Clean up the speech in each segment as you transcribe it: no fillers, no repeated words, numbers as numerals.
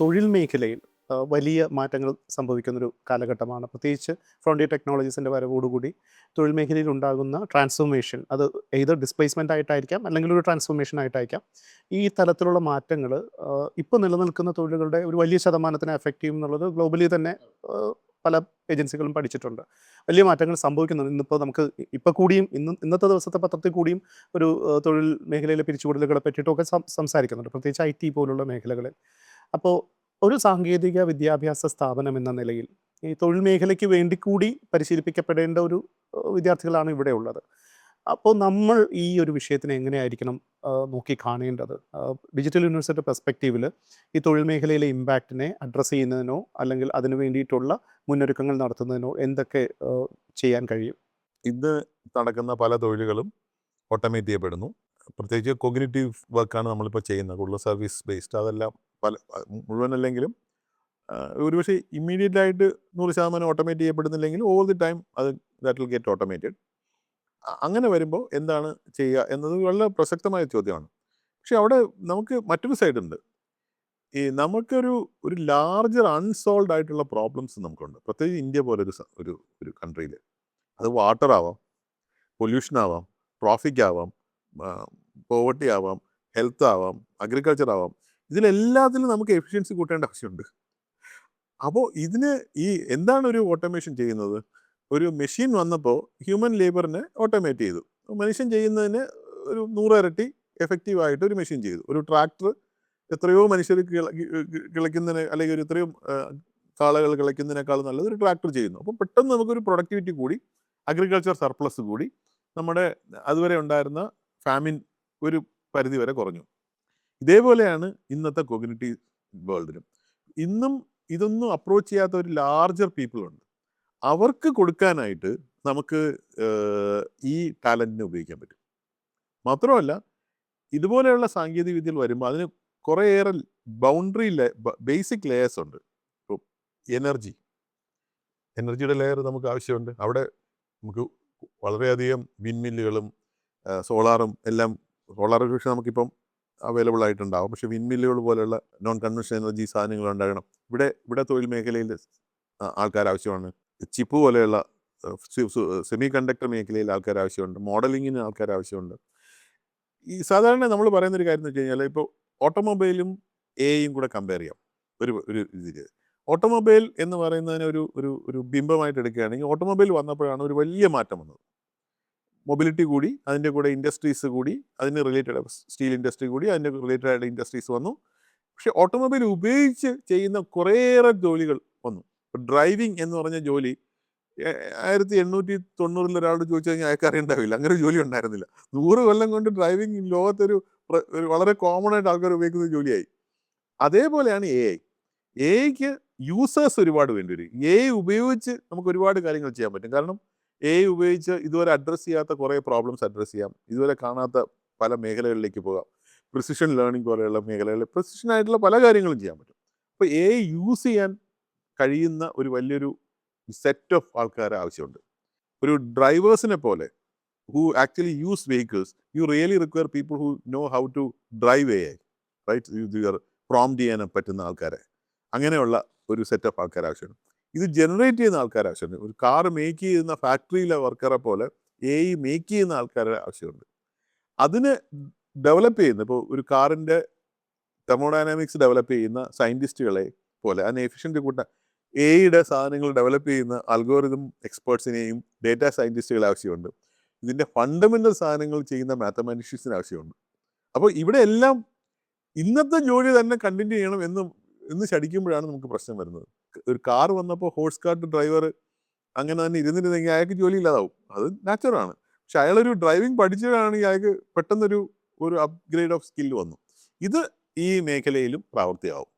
തൊഴിൽ മേഖലയിൽ വലിയ മാറ്റങ്ങൾ സംഭവിക്കുന്നൊരു കാലഘട്ടമാണ്. പ്രത്യേകിച്ച് ഫ്രോണ്ടിയർ ടെക്നോളജീസിൻ്റെ വരവോടുകൂടി തൊഴിൽ മേഖലയിൽ ഉണ്ടാകുന്ന ട്രാൻസ്ഫോർമേഷൻ അത് എയ്തർ ഡിസ്പ്ലേസ്മെൻ്റ് ആയിട്ടായിരിക്കാം, അല്ലെങ്കിൽ ഒരു ട്രാൻസ്ഫോർമേഷൻ ആയിട്ടായിരിക്കാം. ഈ തലത്തിലുള്ള മാറ്റങ്ങൾ ഇപ്പോൾ നിലനിൽക്കുന്ന തൊഴിലുകളുടെ ഒരു വലിയ ശതമാനത്തിനെ അഫക്റ്റ് ചെയ്യും എന്നുള്ളത് ഗ്ലോബലി തന്നെ പല ഏജൻസികളും പഠിച്ചിട്ടുണ്ട്. വലിയ മാറ്റങ്ങൾ സംഭവിക്കുന്നുണ്ട്. ഇന്നിപ്പോൾ നമുക്ക് ഇപ്പോൾ കൂടിയും ഇന്നത്തെ ദിവസത്തെ പത്രത്തിൽ കൂടിയും ഒരു തൊഴിൽ മേഖലയിലെ പിരിച്ചുവിടലുകളെ പറ്റിയിട്ടൊക്കെ സംസാരിക്കുന്നുണ്ട്, പ്രത്യേകിച്ച് IT പോലുള്ള മേഖലകളിൽ. അപ്പോൾ ഒരു സാങ്കേതിക വിദ്യാഭ്യാസ സ്ഥാപനം എന്ന നിലയിൽ ഈ തൊഴിൽ മേഖലയ്ക്ക് വേണ്ടി കൂടി പരിശീലിപ്പിക്കപ്പെടേണ്ട ഒരു വിദ്യാർത്ഥികളാണ് ഇവിടെ ഉള്ളത്. അപ്പോൾ നമ്മൾ ഈ ഒരു വിഷയത്തിനെ എങ്ങനെയായിരിക്കണം നോക്കി കാണേണ്ടത്? ഡിജിറ്റൽ യൂണിവേഴ്സിറ്റി പെർസ്പെക്റ്റീവിൽ ഈ തൊഴിൽ മേഖലയിലെ ഇമ്പാക്റ്റിനെ അഡ്രസ്സ് ചെയ്യുന്നതിനോ അല്ലെങ്കിൽ അതിന് വേണ്ടിയിട്ടുള്ള മുന്നൊരുക്കങ്ങൾ നടത്തുന്നതിനോ എന്തൊക്കെ ചെയ്യാൻ കഴിയും? ഇന്ന് നടക്കുന്ന പല തൊഴിലുകളും ഓട്ടോമേറ്റ് ചെയ്യപ്പെടുന്നു. പ്രത്യേകിച്ച് കോഗ്നിറ്റീവ് വർക്കാണ് നമ്മളിപ്പോൾ ചെയ്യുന്നത്, കൂടുതൽ സർവീസ് ബേസ്ഡ്. അതെല്ലാം മുഴുവനല്ലെങ്കിലും ഒരുപക്ഷെ ഇമ്മീഡിയറ്റ് ആയിട്ട് 100% ഓട്ടോമേറ്റ് ചെയ്യപ്പെടുന്നില്ലെങ്കിൽ over the time that will get automated. അങ്ങനെ വരുമ്പോൾ എന്താണ് ചെയ്യുക എന്നത് വളരെ പ്രസക്തമായ ചോദ്യമാണ്. പക്ഷെ അവിടെ നമുക്ക് മറ്റൊരു സൈഡുണ്ട്. നമുക്കൊരു ലാർജർ അൺസോൾവ്ഡ് ആയിട്ടുള്ള പ്രോബ്ലംസ് നമുക്കുണ്ട്, പ്രത്യേകിച്ച് ഇന്ത്യ പോലെ ഒരു കൺട്രിയിൽ. അത് വാട്ടർ ആവാം, പൊല്യൂഷൻ ആവാം, ട്രാഫിക് ആവാം, പോവർട്ടി ആവാം, ഹെൽത്ത് ആവാം, അഗ്രികൾച്ചർ ആവാം. ഇതിലെല്ലാത്തിലും നമുക്ക് എഫിഷ്യൻസി കൂട്ടേണ്ട ആവശ്യമുണ്ട്. അപ്പോൾ എന്താണ് ഒരു ഓട്ടോമേഷൻ ചെയ്യുന്നത്? ഒരു മെഷീൻ വന്നപ്പോൾ ഹ്യൂമൻ ലേബറിനെ ഓട്ടോമേറ്റ് ചെയ്തു. മനുഷ്യൻ ചെയ്യുന്നതിന് ഒരു 100 ഇരട്ടി എഫക്റ്റീവായിട്ട് ഒരു മെഷീൻ ചെയ്തു. ഒരു ട്രാക്ടർ എത്രയോ മനുഷ്യർ കിളയ്ക്കുന്നതിന്, അല്ലെങ്കിൽ എത്രയോ കാളകൾ കിളയ്ക്കുന്നതിനേക്കാൾ നല്ലത് ഒരു ട്രാക്ടർ ചെയ്യുന്നു. അപ്പോൾ പെട്ടെന്ന് നമുക്കൊരു പ്രൊഡക്ടിവിറ്റി കൂടി, അഗ്രികൾച്ചർ സർപ്ലസ് കൂടി, നമ്മുടെ അതുവരെ ഉണ്ടായിരുന്ന ഫാമിൻ ഒരു പരിധി വരെ കുറഞ്ഞു. ഇതേപോലെയാണ് ഇന്നത്തെ കോഗ്നിറ്റീവ് വേൾഡിലും. ഇന്നും ഇതൊന്നും അപ്രോച്ച് ചെയ്യാത്ത ഒരു ലാർജർ പീപ്പിളുണ്ട്. അവർക്ക് കൊടുക്കാനായിട്ട് നമുക്ക് ഈ ടാലൻറ്റിനെ ഉപയോഗിക്കാൻ പറ്റും. മാത്രമല്ല, ഇതുപോലെയുള്ള സാങ്കേതിക വിദ്യകൾ വരുമ്പോൾ അതിന് കുറേയേറെ ബേസിക് ലെയേഴ്സ് ഉണ്ട്. ഇപ്പോൾ എനർജിയുടെ ലെയർ നമുക്ക് ആവശ്യമുണ്ട്. അവിടെ നമുക്ക് വളരെയധികം വിൻമില്ലുകളും സോളാറും എല്ലാം, സോളാർ പക്ഷേ നമുക്കിപ്പം അവൈലബിൾ ആയിട്ടുണ്ടാവും. പക്ഷേ വിൻമില്ലുകൾ പോലെയുള്ള നോൺ കൺവെൻഷണൽ എനർജി സാധനങ്ങൾ ഉണ്ടാകണം. ഇവിടെ തൊഴിൽ മേഖലയിൽ ആൾക്കാർ ആവശ്യമാണ്. ചിപ്പ് പോലെയുള്ള സെമി കണ്ടക്ടർ മേഖലയിൽ ആൾക്കാർ ആവശ്യമുണ്ട്. മോഡലിങ്ങിന് ആൾക്കാർ ആവശ്യമുണ്ട്. ഈ സാധാരണ നമ്മൾ പറയുന്നൊരു കാര്യം എന്ന് വെച്ച് കഴിഞ്ഞാൽ, ഇപ്പോൾ ഓട്ടോമൊബൈലും AI കൂടെ കമ്പയർ ചെയ്യാം. ഒരു ഇതിൽ ഓട്ടോമൊബൈൽ എന്ന് പറയുന്നതിന് ഒരു ബിംബമായിട്ട് എടുക്കുകയാണെങ്കിൽ, ഓട്ടോമൊബൈൽ വന്നപ്പോഴാണ് ഒരു വലിയ മാറ്റം വന്നത്. മൊബിലിറ്റി കൂടി, അതിൻ്റെ കൂടെ ഇൻഡസ്ട്രീസ് കൂടി, അതിന് റിലേറ്റഡ് സ്റ്റീൽ ഇൻഡസ്ട്രി കൂടി, അതിൻ്റെ റിലേറ്റഡ് ആയിട്ട് ഇൻഡസ്ട്രീസ് വന്നു. പക്ഷെ ഓട്ടോമൊബൈൽ ഉപയോഗിച്ച് ചെയ്യുന്ന കുറേയേറെ ജോലികൾ വന്നു. ഇപ്പോൾ ഡ്രൈവിംഗ് എന്ന് പറഞ്ഞ ജോലി 1890 ഒരാളോട് ചോദിച്ചു കഴിഞ്ഞാൽ അയാൾക്ക് അറിയണ്ടാവില്ല. അങ്ങനെ ഒരു ജോലി ഉണ്ടായിരുന്നില്ല. 100 കൊല്ലം കൊണ്ട് ഡ്രൈവിംഗ് ലോകത്തൊരു വളരെ കോമൺ ആയിട്ട് ആൾക്കാർ ഉപയോഗിക്കുന്ന ജോലിയായി. അതേപോലെയാണ് AI. AIക്ക് യൂസേഴ്സ് ഒരുപാട് വേണ്ടി വരും. AI ഉപയോഗിച്ച് നമുക്ക് ഒരുപാട് കാര്യങ്ങൾ ചെയ്യാൻ പറ്റും. കാരണം AI ഉപയോഗിച്ച് ഇതുവരെ അഡ്രസ്സ് ചെയ്യാത്ത കുറേ പ്രോബ്ലംസ് അഡ്രസ്സ് ചെയ്യാം. ഇതുവരെ കാണാത്ത പല മേഖലകളിലേക്ക് പോകാം. പ്രിസിഷൻ ലേണിംഗ് പോലെയുള്ള മേഖലകളിൽ പ്രിസിഷൻ ആയിട്ടുള്ള പല കാര്യങ്ങളും ചെയ്യാൻ പറ്റും. അപ്പോൾ AI യൂസ് ചെയ്യാൻ കഴിയുന്ന ഒരു വലിയൊരു സെറ്റ് ഓഫ് ആൾക്കാരെ ആവശ്യമുണ്ട്. ഒരു ഡ്രൈവേഴ്സിനെ പോലെ who actually use vehicles, you really require people who know how to drive AI, right? Prompt ചെയ്യാൻ പറ്റുന്ന ആൾക്കാരെ, അങ്ങനെയുള്ള ഒരു സെറ്റ് ഓഫ് ആൾക്കാർ ആവശ്യമുണ്ട്. ഇത് ജനറേറ്റ് ചെയ്യുന്ന ആൾക്കാർ ആവശ്യമുണ്ട്. ഒരു കാർ മേക്ക് ചെയ്യുന്ന ഫാക്ടറിയിലെ വർക്കറെ പോലെ AI മേക്ക് ചെയ്യുന്ന ആൾക്കാരെ ആവശ്യമുണ്ട്. അതിന് ഡെവലപ്പ് ചെയ്യുന്ന, ഇപ്പോൾ ഒരു കാറിൻ്റെ തെർമോഡൈനാമിക്സ് ഡെവലപ്പ് ചെയ്യുന്ന സയൻറ്റിസ്റ്റുകളെ പോലെ അതിന് എഫിഷ്യൻറ്റ് കൂട്ടാൻ AIയുടെ സാധനങ്ങൾ ഡെവലപ്പ് ചെയ്യുന്ന അൽഗോരിതം എക്സ്പേർട്സിനെയും ഡേറ്റാ സയൻറ്റിസ്റ്റുകളെ ആവശ്യമുണ്ട്. ഇതിൻ്റെ ഫണ്ടമെൻ്റൽ സാധനങ്ങൾ ചെയ്യുന്ന മാത്തമാറ്റീഷ്യൻസിന് ആവശ്യമുണ്ട്. അപ്പോൾ ഇവിടെ എല്ലാം ഇന്നത്തെ ജോലി തന്നെ കണ്ടിന്യൂ ചെയ്യണം എന്ന് ശടിക്കുമ്പോഴാണ് നമുക്ക് പ്രശ്നം വരുന്നത്. ഒരു കാർ വന്നപ്പോൾ ഹോഴ്സ് കാർട്ട് ഡ്രൈവർ അങ്ങനെ തന്നെ ഇരുന്നിരുന്നെങ്കിൽ അയാൾക്ക് ജോലി ഇല്ലാതാവും. അത് നാച്ചുറാണ്. പക്ഷെ അയാളൊരു ഡ്രൈവിംഗ് പഠിച്ചതാണെങ്കിൽ അയാൾക്ക് പെട്ടെന്നൊരു അപ്ഗ്രേഡ് ഓഫ് സ്കിൽ വന്നു. ഇത് ഈ മേഖലയിലും പ്രാവർത്തികമാവും.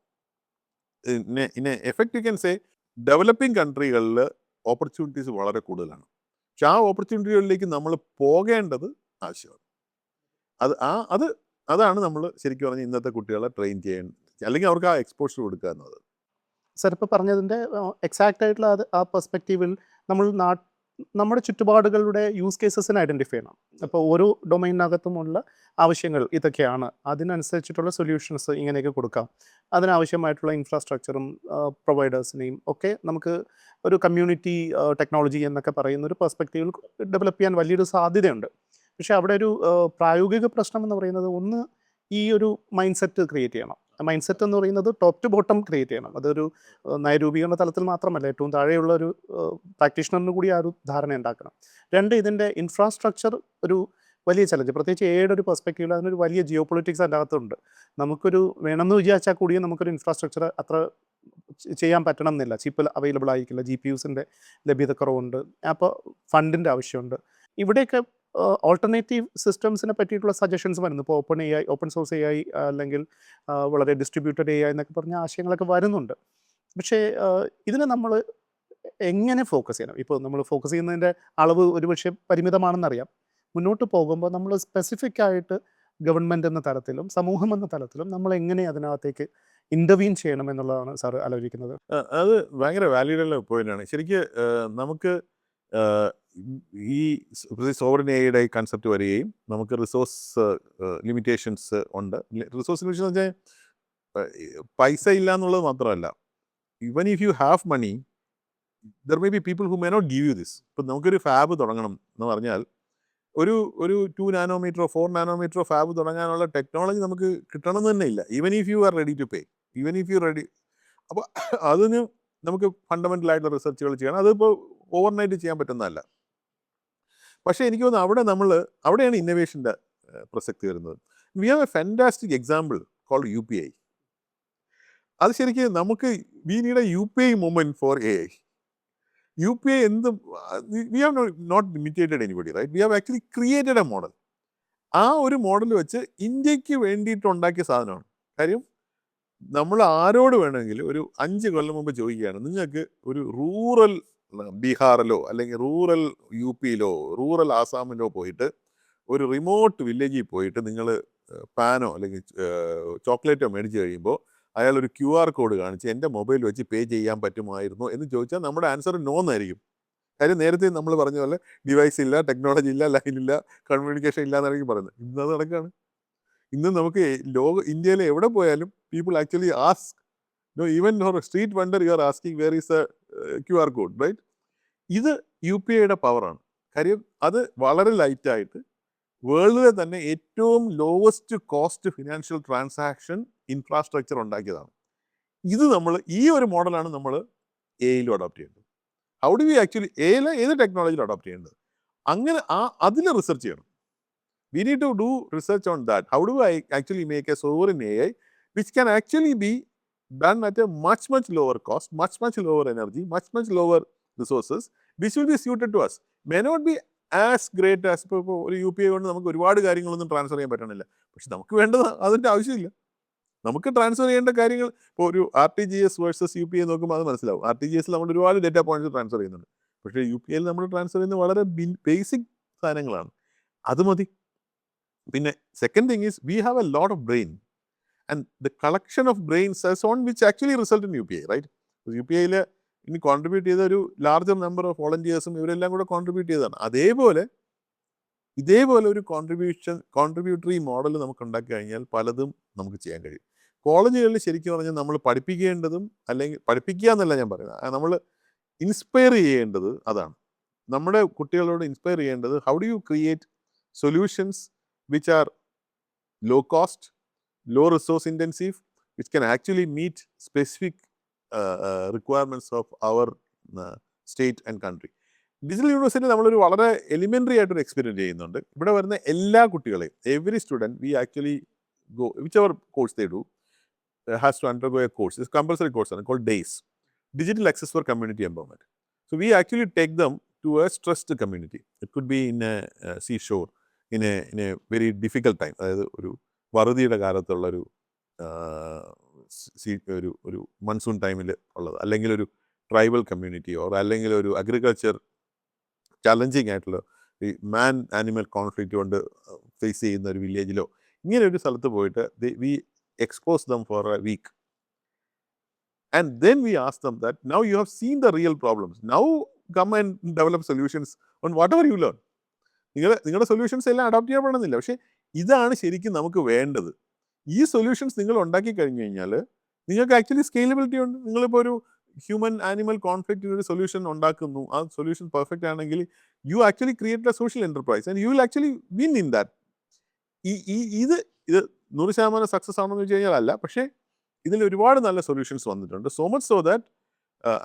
In effect you can say developing കൺട്രികളിൽ ഓപ്പർച്യൂണിറ്റീസ് വളരെ കൂടുതലാണ്. പക്ഷെ ആ ഓപ്പർച്യൂണിറ്റികളിലേക്ക് നമ്മൾ പോകേണ്ടത് ആവശ്യമാണ്. അതാണ് നമ്മൾ ശരിക്കും പറഞ്ഞാൽ ഇന്നത്തെ കുട്ടികളെ ട്രെയിൻ ചെയ്യാൻ, അല്ലെങ്കിൽ അവർക്ക് ആ എക്സ്പോഷർ കൊടുക്കുക എന്നത്. സർ ഇപ്പോൾ പറഞ്ഞതിൻ്റെ എക്സാക്റ്റ് ആയിട്ടുള്ള ആ പെർസ്പെക്റ്റീവിൽ നമ്മൾ നമ്മുടെ ചുറ്റുപാടുകളുടെ യൂസ് കേസസിനെ ഐഡൻറ്റിഫൈ ചെയ്യണം. അപ്പോൾ ഓരോ ഡൊമൈനിനകത്തുമുള്ള ആവശ്യങ്ങൾ ഇതൊക്കെയാണ്. അതിനനുസരിച്ചിട്ടുള്ള സൊല്യൂഷൻസ് ഇങ്ങനെയൊക്കെ കൊടുക്കാം. അതിനാവശ്യമായിട്ടുള്ള ഇൻഫ്രാസ്ട്രക്ചറും പ്രൊവൈഡേഴ്സിനെയും ഒക്കെ നമുക്ക് ഒരു കമ്മ്യൂണിറ്റി ടെക്നോളജി എന്നൊക്കെ പറയുന്ന ഒരു പെർസ്പെക്റ്റീവിൽ ഡെവലപ്പ് ചെയ്യാൻ വലിയൊരു സാധ്യതയുണ്ട്. പക്ഷേ അവിടെ ഒരു പ്രായോഗിക പ്രശ്നം എന്ന് പറയുന്നത് ഒന്ന് ഈ ഒരു മൈൻഡ് സെറ്റ് ക്രിയേറ്റ് ചെയ്യണം. മൈൻഡ് സെറ്റ് എന്ന് പറയുന്നത് ടോപ്പ് ടു ബോട്ടം ക്രിയേറ്റ് ചെയ്യണം. അതൊരു നയരൂപീകരണ തലത്തിൽ മാത്രമല്ല, ഏറ്റവും താഴെയുള്ള ഒരു പ്രാക്ടീഷണറിന് കൂടി ആ ഒരു ധാരണ ഉണ്ടാക്കണം. 2, ഇതിൻ്റെ ഇൻഫ്രാസ്ട്രക്ചർ ഒരു വലിയ ചലഞ്ച്, പ്രത്യേകിച്ച് എയുടെ ഒരു പെർസ്പെക്റ്റീവിൽ അതിനൊരു വലിയ ജിയോ പൊളിറ്റിക്സ് അതിൻ്റെ അകത്തുണ്ട്. നമുക്കൊരു വേണമെന്ന് വിചാരിച്ചാൽ കൂടിയും നമുക്കൊരു ഇൻഫ്രാസ്ട്രക്ചർ അത്ര ചെയ്യാൻ പറ്റണം എന്നില്ല. ചിപ്പ് അവൈലബിൾ ആയിരിക്കില്ല, GPUസിൻ്റെ ലഭ്യതക്കുറവുണ്ട്, അപ്പോൾ ഫണ്ടിൻ്റെ ആവശ്യമുണ്ട്. ഇവിടെയൊക്കെ ഓൾട്ടർനേറ്റീവ് സിസ്റ്റംസിനെ പറ്റിയിട്ടുള്ള സജഷൻസ് വരുന്നു. ഇപ്പോൾ ഓപ്പൺ സോഴ്സ് AI അല്ലെങ്കിൽ വളരെ ഡിസ്ട്രിബ്യൂട്ടഡ് AI എന്നൊക്കെ പറഞ്ഞ ആശയങ്ങളൊക്കെ വരുന്നുണ്ട്. പക്ഷേ ഇതിനെ നമ്മൾ എങ്ങനെ ഫോക്കസ് ചെയ്യണം? ഇപ്പോൾ നമ്മൾ ഫോക്കസ് ചെയ്യുന്നതിൻ്റെ അളവ് ഒരുപക്ഷെ പരിമിതമാണെന്നറിയാം. മുന്നോട്ട് പോകുമ്പോൾ നമ്മൾ സ്പെസിഫിക് ആയിട്ട് ഗവൺമെൻറ് എന്ന തലത്തിലും സമൂഹം എന്ന തലത്തിലും നമ്മൾ എങ്ങനെ അതിനകത്തേക്ക് ഇൻ്റർവീൻ ചെയ്യണം എന്നുള്ളതാണ് സാർ ആലോചിക്കുന്നത്. അത് ഭയങ്കര വാല്യൂഡുള്ള പോയിന്റാണ്. ശരിക്ക് നമുക്ക് ഈ സോവറിൻ എയുടെ കൺസെപ്റ്റ് വരികയും നമുക്ക് റിസോഴ്സ് ലിമിറ്റേഷൻസ് ഉണ്ട്. റിസോഴ്സ് ലിമിറ്റേഷൻ എന്ന് വെച്ചാൽ പൈസ ഇല്ല എന്നുള്ളത് മാത്രമല്ല, even if you have money there may be people who may not give you this. ഇപ്പം നമുക്കൊരു ഫാബ് തുടങ്ങണം എന്ന് പറഞ്ഞാൽ ഒരു 2 നാനോമീറ്ററോ 4 നാനോമീറ്ററോ ഫാബ് തുടങ്ങാനുള്ള ടെക്നോളജി നമുക്ക് കിട്ടണമെന്ന് തന്നെ ഇല്ല. Even if you are ready to pay, even if you ready. അപ്പോൾ അതിന് നമുക്ക് ഫണ്ടമെൻ്റൽ ആയിട്ടുള്ള റിസർച്ചുകൾ ചെയ്യണം. അതിപ്പോൾ ഓവർനൈറ്റ് ചെയ്യാൻ പറ്റുന്നതല്ല. പക്ഷേ എനിക്ക് തോന്നുന്നു അവിടെയാണ് ഇന്നോവേഷൻ്റെ പ്രസക്തി വരുന്നത്. We have a fantastic example called UPI. അത് ശരിക്കും നമുക്ക് we need a UPI movement for AI. UPI എന്തും we have not imitated anybody, right? We have actually created a model. ആ ഒരു മോഡൽ വെച്ച് ഇന്ത്യക്ക് വേണ്ടിയിട്ടുണ്ടാക്കിയ സാധനമാണ്. കാര്യം നമ്മൾ ആരോട് വേണമെങ്കിലും ഒരു 5 കൊല്ലം മുമ്പ് ചോദിക്കുകയാണ്, നിങ്ങൾക്ക് ഒരു റൂറൽ ബീഹാറിലോ അല്ലെങ്കിൽ റൂറൽ UPയിലോ റൂറൽ ആസാമിലോ പോയിട്ട് ഒരു റിമോട്ട് വില്ലേജിൽ പോയിട്ട് നിങ്ങൾ പാനോ അല്ലെങ്കിൽ ചോക്ലേറ്റോ മേടിച്ച് കഴിയുമ്പോൾ അയാൾ ഒരു QR കോഡ് കാണിച്ച് എൻ്റെ മൊബൈൽ വെച്ച് പേ ചെയ്യാൻ പറ്റുമായിരുന്നോ എന്ന് ചോദിച്ചാൽ നമ്മുടെ ആൻസർ നോ എന്നായിരിക്കും. കാര്യം നേരത്തെ നമ്മൾ പറഞ്ഞ പോലെ ഡിവൈസ് ഇല്ല, ടെക്നോളജി ഇല്ല, ലൈനില്ല, കമ്മ്യൂണിക്കേഷൻ ഇല്ല എന്നായിരിക്കും പറയുന്നത്. ഇന്നത് നടക്കുകയാണ്. ഇന്ന് നമുക്ക് ഇന്ത്യയിൽ എവിടെ പോയാലും people actually ask, even for street vendor you are asking where is a QR code, right? ഇത് UPIയുടെ പവറാണ്. കാര്യം അത് വളരെ ലൈറ്റായിട്ട് വേൾഡിലെ തന്നെ ഏറ്റവും lowest cost financial transaction infrastructure ഉണ്ടാക്കിയതാണ്. ഇത് ഈ ഒരു മോഡലാണ് നമ്മൾ AIയിലും അഡോപ്റ്റ് ചെയ്യേണ്ടത്. ഹൗ ഡു വി ആക്ച്വലി AIയിലെ ഏത് ടെക്നോളജിയിൽ അഡോപ്റ്റ് ചെയ്യേണ്ടത്? അങ്ങനെ അതിൽ റിസർച്ച് ചെയ്യണം. We need to do research on that. How do I actually make a sovereign AI which can actually be done at a much lower cost, much lower energy, much lower resources, which will be suited to us. May not be as great as ഇപ്പോൾ ഒരു UPI കൊണ്ട് നമുക്ക് ഒരുപാട് കാര്യങ്ങളൊന്നും transfer ചെയ്യാൻ പറ്റണില്ല. പക്ഷെ നമുക്ക് വേണ്ടത് അതിൻ്റെ ആവശ്യമില്ല. നമുക്ക് ട്രാൻസ്ഫർ ചെയ്യേണ്ട കാര്യങ്ങൾ ഇപ്പോൾ ഒരു RTGS വേഴ്സസ് UPI നോക്കുമ്പോൾ അത് മനസ്സിലാവും. RTGSൽ നമ്മൾ ഒരുപാട് ഡേറ്റ പോയിന്റ്സ് ട്രാൻസ്ഫർ ചെയ്യുന്നുണ്ട്. പക്ഷേ UPIയിൽ നമ്മൾ ട്രാൻസ്ഫർ ചെയ്യുന്ന വളരെ ബേസിക് സാധനങ്ങളാണ്. അത് മതി. പിന്നെ second thing is we have a lot of brain and the collection of brains as on which actually result in UPI, right? UPIയിൽ ഇനി കോൺട്രിബ്യൂട്ട് ചെയ്ത ഒരു ലാർജർ നമ്പർ ഓഫ് വോളണ്ടിയേഴ്സും ഇവരെല്ലാം കൂടെ കോൺട്രിബ്യൂട്ട് ചെയ്തതാണ്. ഇതേപോലെ ഒരു കോൺട്രിബ്യൂട്ടറി മോഡൽ നമുക്ക് ഉണ്ടാക്കി കഴിഞ്ഞാൽ പലതും നമുക്ക് ചെയ്യാൻ കഴിയും. കോളേജുകളിൽ ശരിക്കും പറഞ്ഞാൽ നമ്മൾ പഠിപ്പിക്കേണ്ടതും, അല്ലെങ്കിൽ പഠിപ്പിക്കുക എന്നല്ല ഞാൻ പറയുന്നത്, നമ്മൾ ഇൻസ്പയർ ചെയ്യേണ്ടത് അതാണ്. നമ്മുടെ കുട്ടികളോട് ഇൻസ്പയർ ചെയ്യേണ്ടത് how do you create solutions which are low cost, low resource intensive, which can actually meet specific requirements of our state and country. Digital university നമ്മളൊരു വളരെ എലിമെൻ്ററി ആയിട്ടൊരു എക്സ്പീരിയൻസ് ചെയ്യുന്നുണ്ട്. ഇവിടെ വരുന്ന എല്ലാ കുട്ടികളെയും, every student, we actually go which ever course they do has to undergo a course. It's compulsory കോഴ്സാണ് called DAYS, digital access for community empowerment. So we actually take them to a stressed community. It could be in a sea shore, in a very difficult time, അതായത് ഒരു വറുതിയുടെ കാലത്തുള്ളൊരു ഒരു monsoon ടൈമിൽ ഉള്ളത്, അല്ലെങ്കിൽ ഒരു tribal കമ്മ്യൂണിറ്റിയോ, അല്ലെങ്കിൽ ഒരു അഗ്രികൾച്ചർ ചലഞ്ചിങ് ആയിട്ടുള്ള ഈ മാൻ ആനിമൽ കോൺഫ്ലിക്റ്റ് കൊണ്ട് ഫേസ് ചെയ്യുന്ന ഒരു വില്ലേജിലോ, ഇങ്ങനെ ഒരു സ്ഥലത്ത് പോയിട്ട് we expose them for a week and then we ask them that now you have seen the real problems, now come and develop solutions on whatever you learn. നിങ്ങളുടെ solutions എല്ലാം adopt ചെയ്യപ്പെടണമെന്നില്ല. പക്ഷേ ഇതാണ് ശരിക്കും നമുക്ക് വേണ്ടത്. ഈ solutions നിങ്ങൾ ഉണ്ടാക്കി കഴിഞ്ഞു കഴിഞ്ഞാൽ നിങ്ങൾക്ക് ആക്ച്വലി സ്കെയിലബിലിറ്റി ഉണ്ട്. നിങ്ങളിപ്പോൾ ഒരു ഹ്യൂമൻ ആനിമൽ കോൺഫ്ലിക്റ്റിന് ഒരു സൊല്യൂഷൻ ഉണ്ടാക്കുന്നു. ആ സൊല്യൂഷൻ പെർഫെക്റ്റ് ആണെങ്കിൽ you actually create A social enterprise and you will actually win in that. ഇത് 100% സക്സസ് ആണെന്ന് വെച്ച് കഴിഞ്ഞാൽ അല്ല. പക്ഷേ ഇതിൽ ഒരുപാട് നല്ല സൊല്യൂഷൻസ് വന്നിട്ടുണ്ട്. So much so that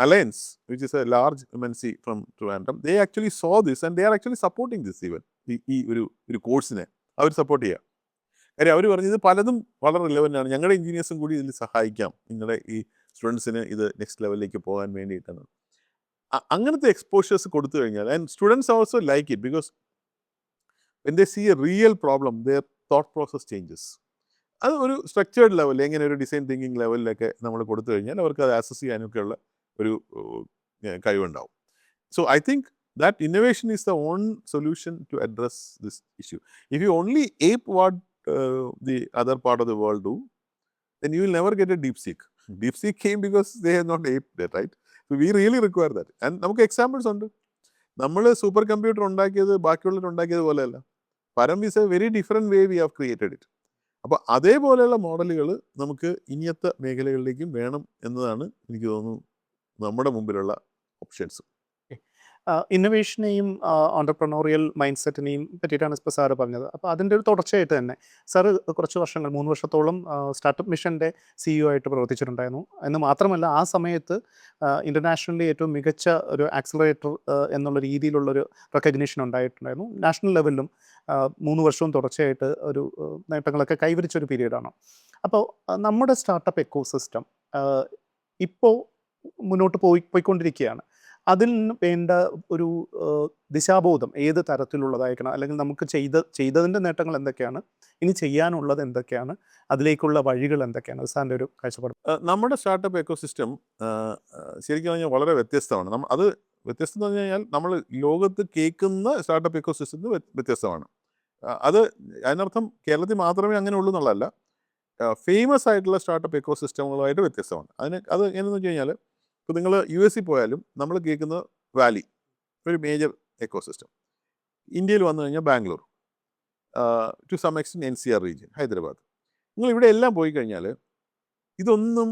Alliance, which is a large MNC from Trivandrum, they actually saw this and they are actually supporting this even. ഈ ഒരു കോഴ്സിനെ അവർ സപ്പോർട്ട് ചെയ്യുക. കാര്യം അവർ പറഞ്ഞത് പലതും വളരെ റിലവൻ്റ് ആണ്. ഞങ്ങളുടെ എഞ്ചിനീയേഴ്സും കൂടി ഇതിൽ സഹായിക്കാം നിങ്ങളുടെ ഈ സ്റ്റുഡൻസിന് ഇത് നെക്സ്റ്റ് ലെവലിലേക്ക് പോകാൻ വേണ്ടിയിട്ടാണ്. അങ്ങനത്തെ എക്സ്പോഷേഴ്സ് കൊടുത്തു കഴിഞ്ഞാൽ and students also like it because when they see a real problem their thought process changes. അത് ഒരു സ്ട്രക്ചേർഡ് ലെവലിൽ എങ്ങനെ ഒരു ഡിസൈൻ തിങ്കിങ് ലെവലിലൊക്കെ നമ്മൾ കൊടുത്തു കഴിഞ്ഞാൽ അവർക്ക് അത് ആക്സസ് ചെയ്യാനൊക്കെയുള്ള ഒരു കഴിവുണ്ടാവും. So I think that innovation is the one solution to address this issue. If you only ape what the other part of the world do, then you will never get a DeepSeek. DeepSeek came because they have not aped that, right? So we really require that. And നമുക്ക് examples ഉണ്ട്. നമ്മൾ super computer ഉണ്ടാക്കിയത് ബാക്കിയുള്ളവർ ഉണ്ടാക്കിയത് പോലെയല്ല. പരം is A very different way we have created it. അപ്പോൾ അതേപോലെയുള്ള മോഡലുകൾ നമുക്ക് ഇനിയത്തെ മേഖലകളിലേക്കും വേണം എന്നതാണ് എനിക്ക് തോന്നുന്നു നമ്മുടെ മുമ്പിലുള്ള ഓപ്ഷൻസ്. ഇന്നൊവേഷനെയും ഓണ്ടർപ്രണോറിയൽ മൈൻഡ് സെറ്റിനെയും പറ്റിയിട്ടാണ് ഇപ്പോൾ സാറ് പറഞ്ഞത്. അപ്പോൾ അതിൻ്റെ ഒരു തുടർച്ചയായിട്ട് തന്നെ സാറ് കുറച്ച് വർഷങ്ങൾ 3 വർഷത്തോളം സ്റ്റാർട്ടപ്പ് മിഷൻ്റെ CEO ആയിട്ട് പ്രവർത്തിച്ചിട്ടുണ്ടായിരുന്നു. എന്ന് മാത്രമല്ല ആ സമയത്ത് ഇൻ്റർനാഷണലി ഏറ്റവും മികച്ച ഒരു ആക്സിലറേറ്റർ എന്നുള്ള രീതിയിലുള്ളൊരു റെക്കഗ്നീഷൻ ഉണ്ടായിട്ടുണ്ടായിരുന്നു. നാഷണൽ ലെവലിലും 3 വർഷവും തുടർച്ചയായിട്ട് ഒരു നേട്ടങ്ങളൊക്കെ കൈവരിച്ചൊരു പീരീഡാണ്. അപ്പോൾ നമ്മുടെ സ്റ്റാർട്ടപ്പ് എക്കോസിസ്റ്റം ഇപ്പോൾ മുന്നോട്ട് പോയിക്കൊണ്ടിരിക്കുകയാണ്. അതിൽ വേണ്ട ഒരു ദിശാബോധം ഏത് തരത്തിലുള്ളതായിരിക്കണം, അല്ലെങ്കിൽ നമുക്ക് ചെയ്തതിൻ്റെ നേട്ടങ്ങൾ എന്തൊക്കെയാണ്, ഇനി ചെയ്യാനുള്ളത് എന്തൊക്കെയാണ്, അതിലേക്കുള്ള വഴികൾ എന്തൊക്കെയാണ്, സാറിൻ്റെ ഒരു കാഴ്ചപ്പാട്? നമ്മുടെ സ്റ്റാർട്ടപ്പ് എക്കോസിസ്റ്റം ശരിക്കും പറഞ്ഞാൽ വളരെ വ്യത്യസ്തമാണ്. അത് വ്യത്യസ്തം എന്ന് പറഞ്ഞു കഴിഞ്ഞാൽ നമ്മൾ ലോകത്ത് കേൾക്കുന്ന സ്റ്റാർട്ടപ്പ് എക്കോസിസ്റ്റത്തിന് വ്യത്യസ്തമാണ്. അത് അതിനർത്ഥം കേരളത്തിൽ മാത്രമേ അങ്ങനെ ഉള്ളൂ എന്നുള്ളതല്ല. ഫേമസ് ആയിട്ടുള്ള സ്റ്റാർട്ടപ്പ് എക്കോസിസ്റ്റമുകളുമായിട്ട് വ്യത്യസ്തമാണ്. അത് എന്നു വെച്ച് കഴിഞ്ഞാൽ ഇപ്പോൾ നിങ്ങൾ US പോയാലും നമ്മൾ കേൾക്കുന്ന വാലി ഒരു മേജർ എക്കോസിസ്റ്റം. ഇന്ത്യയിൽ വന്നു കഴിഞ്ഞാൽ Bangalore, to some extent NCR region, Hyderabad. നിങ്ങൾ ഇവിടെ എല്ലാം പോയി കഴിഞ്ഞാൽ ഇതൊന്നും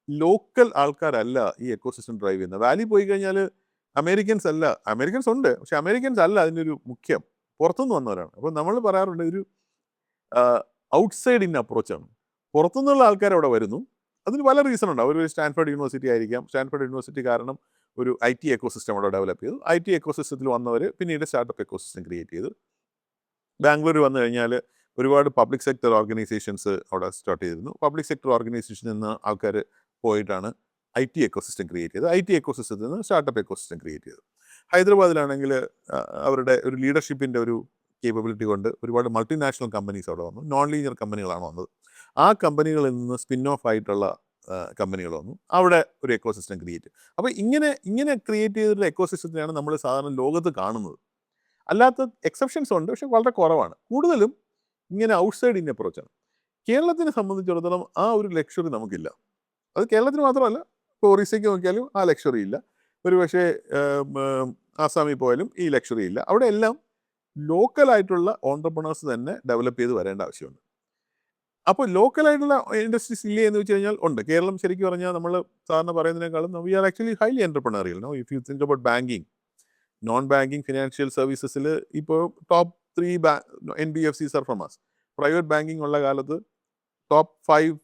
ലോക്കൽ ആൾക്കാരല്ല ഈ എക്കോസിസ്റ്റം ഡ്രൈവ് ചെയ്യുന്നത്. വാലി പോയി കഴിഞ്ഞാൽ അമേരിക്കൻസ് ഉണ്ട്, പക്ഷെ അമേരിക്കൻസ് അല്ല അതിൻ്റെ ഒരു മുഖ്യം, പുറത്തുനിന്ന് വന്നവരാണ്. അപ്പോൾ നമ്മൾ പറയാറുണ്ട് ഒരു ഔട്ട്സൈഡ് ഇൻ അപ്രോച്ചാണ്. പുറത്തുനിന്നുള്ള ആൾക്കാർ അവിടെ വരുന്നു. അതിന് പല റീസൺ ഉണ്ട്. അവർ സ്റ്റാൻഫോർഡ് യൂണിവേഴ്സിറ്റി ആയിരിക്കാം. സ്റ്റാൻഫോർഡ് യൂണിവേഴ്സിറ്റി കാരണം ഒരു IT എക്കോസിസ്റ്റം അവിടെ ഡെവലപ്പ് ചെയ്തു. IT എക്കോസിസ്റ്റത്തിൽ വന്നവർ പിന്നീട് സ്റ്റാർട്ടപ്പ് എക്കോസിസ്റ്റം ക്രിയേറ്റ് ചെയ്തു. ബാംഗ്ലൂർ വന്നു കഴിഞ്ഞാൽ ഒരുപാട് പബ്ലിക് സെക്ടർ ഓർഗനൈസേഷൻസ് അവിടെ സ്റ്റാർട്ട് ചെയ്തിരുന്നു. പബ്ലിക് സെക്ടർ ഓർഗനൈസേഷനിൽ നിന്ന് ആൾക്കാർ പോയിട്ടാണ് IT എക്കോസിസ്റ്റം ക്രിയേറ്റ് ചെയ്തത്. IT എക്കോസിസ്റ്റത്തിൽ നിന്ന് സ്റ്റാർട്ടപ്പ് എക്കോസിസ്റ്റം ക്രിയേറ്റ് ചെയ്തു. ഹൈദരാബാദിലാണെങ്കിൽ അവരുടെ ഒരു ലീഡർഷിപ്പിൻ്റെ ഒരു കേപ്പബിലിറ്റി കൊണ്ട് ഒരുപാട് മൾട്ടിനാഷണൽ കമ്പനീസ് അവിടെ വന്നു. നോൺ ലീനിയർ കമ്പനികളാണ് വന്നത്. ആ കമ്പനികളിൽ നിന്ന് സ്പിൻ ഓഫ് ആയിട്ടുള്ള കമ്പനികൾ വന്നു. അവിടെ ഒരു എക്കോസിസ്റ്റം ക്രിയേറ്റ്. അപ്പോൾ ഇങ്ങനെ ക്രിയേറ്റ് ചെയ്തിട്ടുള്ള എക്കോസിസ്റ്റത്തിനാണ് നമ്മൾ സാധാരണ ലോകത്ത് കാണുന്നത്. അല്ലാത്ത എക്സെപ്ഷൻസ് ഉണ്ട്, പക്ഷെ വളരെ കുറവാണ്. കൂടുതലും ഇങ്ങനെ ഔട്ട്സൈഡ് ഇൻ അപ്രോച്ചാണ്. കേരളത്തിനെ സംബന്ധിച്ചിടത്തോളം ആ ഒരു ലക്ഷറി നമുക്കില്ല. അത് കേരളത്തിന് മാത്രമല്ല, ഇപ്പോൾ ഒറീസയ്ക്ക് നോക്കിയാലും ആ ലക്ഷറി ഇല്ല. ഒരു പക്ഷേ ആസാമിൽ പോയാലും ഈ ലക്ഷറി ഇല്ല. അവിടെ എല്ലാം ലോക്കലായിട്ടുള്ള ഓൺട്രപ്രണേഴ്സ് തന്നെ ഡെവലപ്പ് ചെയ്ത് വരേണ്ട ആവശ്യമുണ്ട്. അപ്പോൾ ലോക്കലായിട്ടുള്ള ഇൻഡസ്ട്രീസ് ഇല്ലേ എന്ന് വെച്ച് കഴിഞ്ഞാൽ ഉണ്ട്. കേരളം ശരിക്കും പറഞ്ഞാൽ നമ്മൾ സാധാരണ പറയുന്നതിനേക്കാളും we are actually highly entrepreneurial. No if you think about banking, non banking financial സർവീസസിൽ ഇപ്പോൾ top 3 NBFCs are from us. Private banking ഉള്ള കാലത്ത് top 5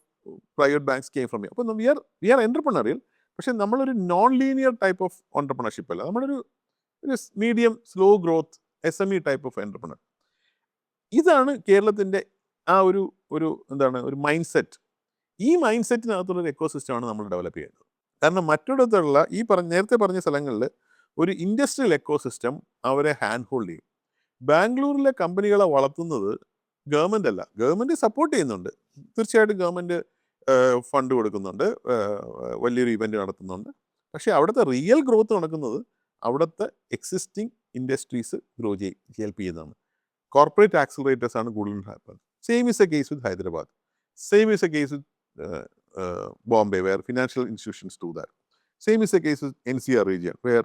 private banks came from you. അപ്പോൾ വി ആർ എൻ്റർപ്രണറിയൽ. പക്ഷേ നമ്മളൊരു non linear type of entrepreneurship അല്ല. നമ്മളൊരു medium slow growth SME type of entrepreneur. ഇതാണ് കേരളത്തിൻ്റെ ആ ഒരു ഒരു മൈൻഡ് സെറ്റ്. ഈ മൈൻഡ് സെറ്റിനകത്തുള്ളൊരു എക്കോസിസ്റ്റമാണ് നമ്മൾ ഡെവലപ്പ് ചെയ്യേണ്ടത്. കാരണം മറ്റിടത്തുള്ള നേരത്തെ പറഞ്ഞ സ്ഥലങ്ങളിൽ ഒരു ഇൻഡസ്ട്രിയൽ എക്കോസിസ്റ്റം അവരെ ഹാൻഡ് ഹോൾഡ് ചെയ്യും. ബാംഗ്ലൂരിലെ കമ്പനികളെ വളർത്തുന്നത് ഗവൺമെൻറ് അല്ല. ഗവൺമെൻറ് സപ്പോർട്ട് ചെയ്യുന്നുണ്ട്. തീർച്ചയായിട്ടും ഗവൺമെൻറ് ഫണ്ട് കൊടുക്കുന്നുണ്ട്, വലിയൊരു ഇവൻ്റ് നടത്തുന്നുണ്ട്. പക്ഷേ അവിടുത്തെ റിയൽ ഗ്രോത്ത് നടക്കുന്നത് അവിടുത്തെ എക്സിസ്റ്റിംഗ് ഇൻഡസ്ട്രീസ് ഗ്രോ ഹെൽപ്പ് ചെയ്യുന്നതാണ്. കോർപ്പറേറ്റ് ആക്സിലറേറ്റേഴ്സ് ആണ് കൂടുതലും happen. Same is the case with Hyderabad. Same is the case with Bombay, where financial institutions do that. Same is the case with NCR region, where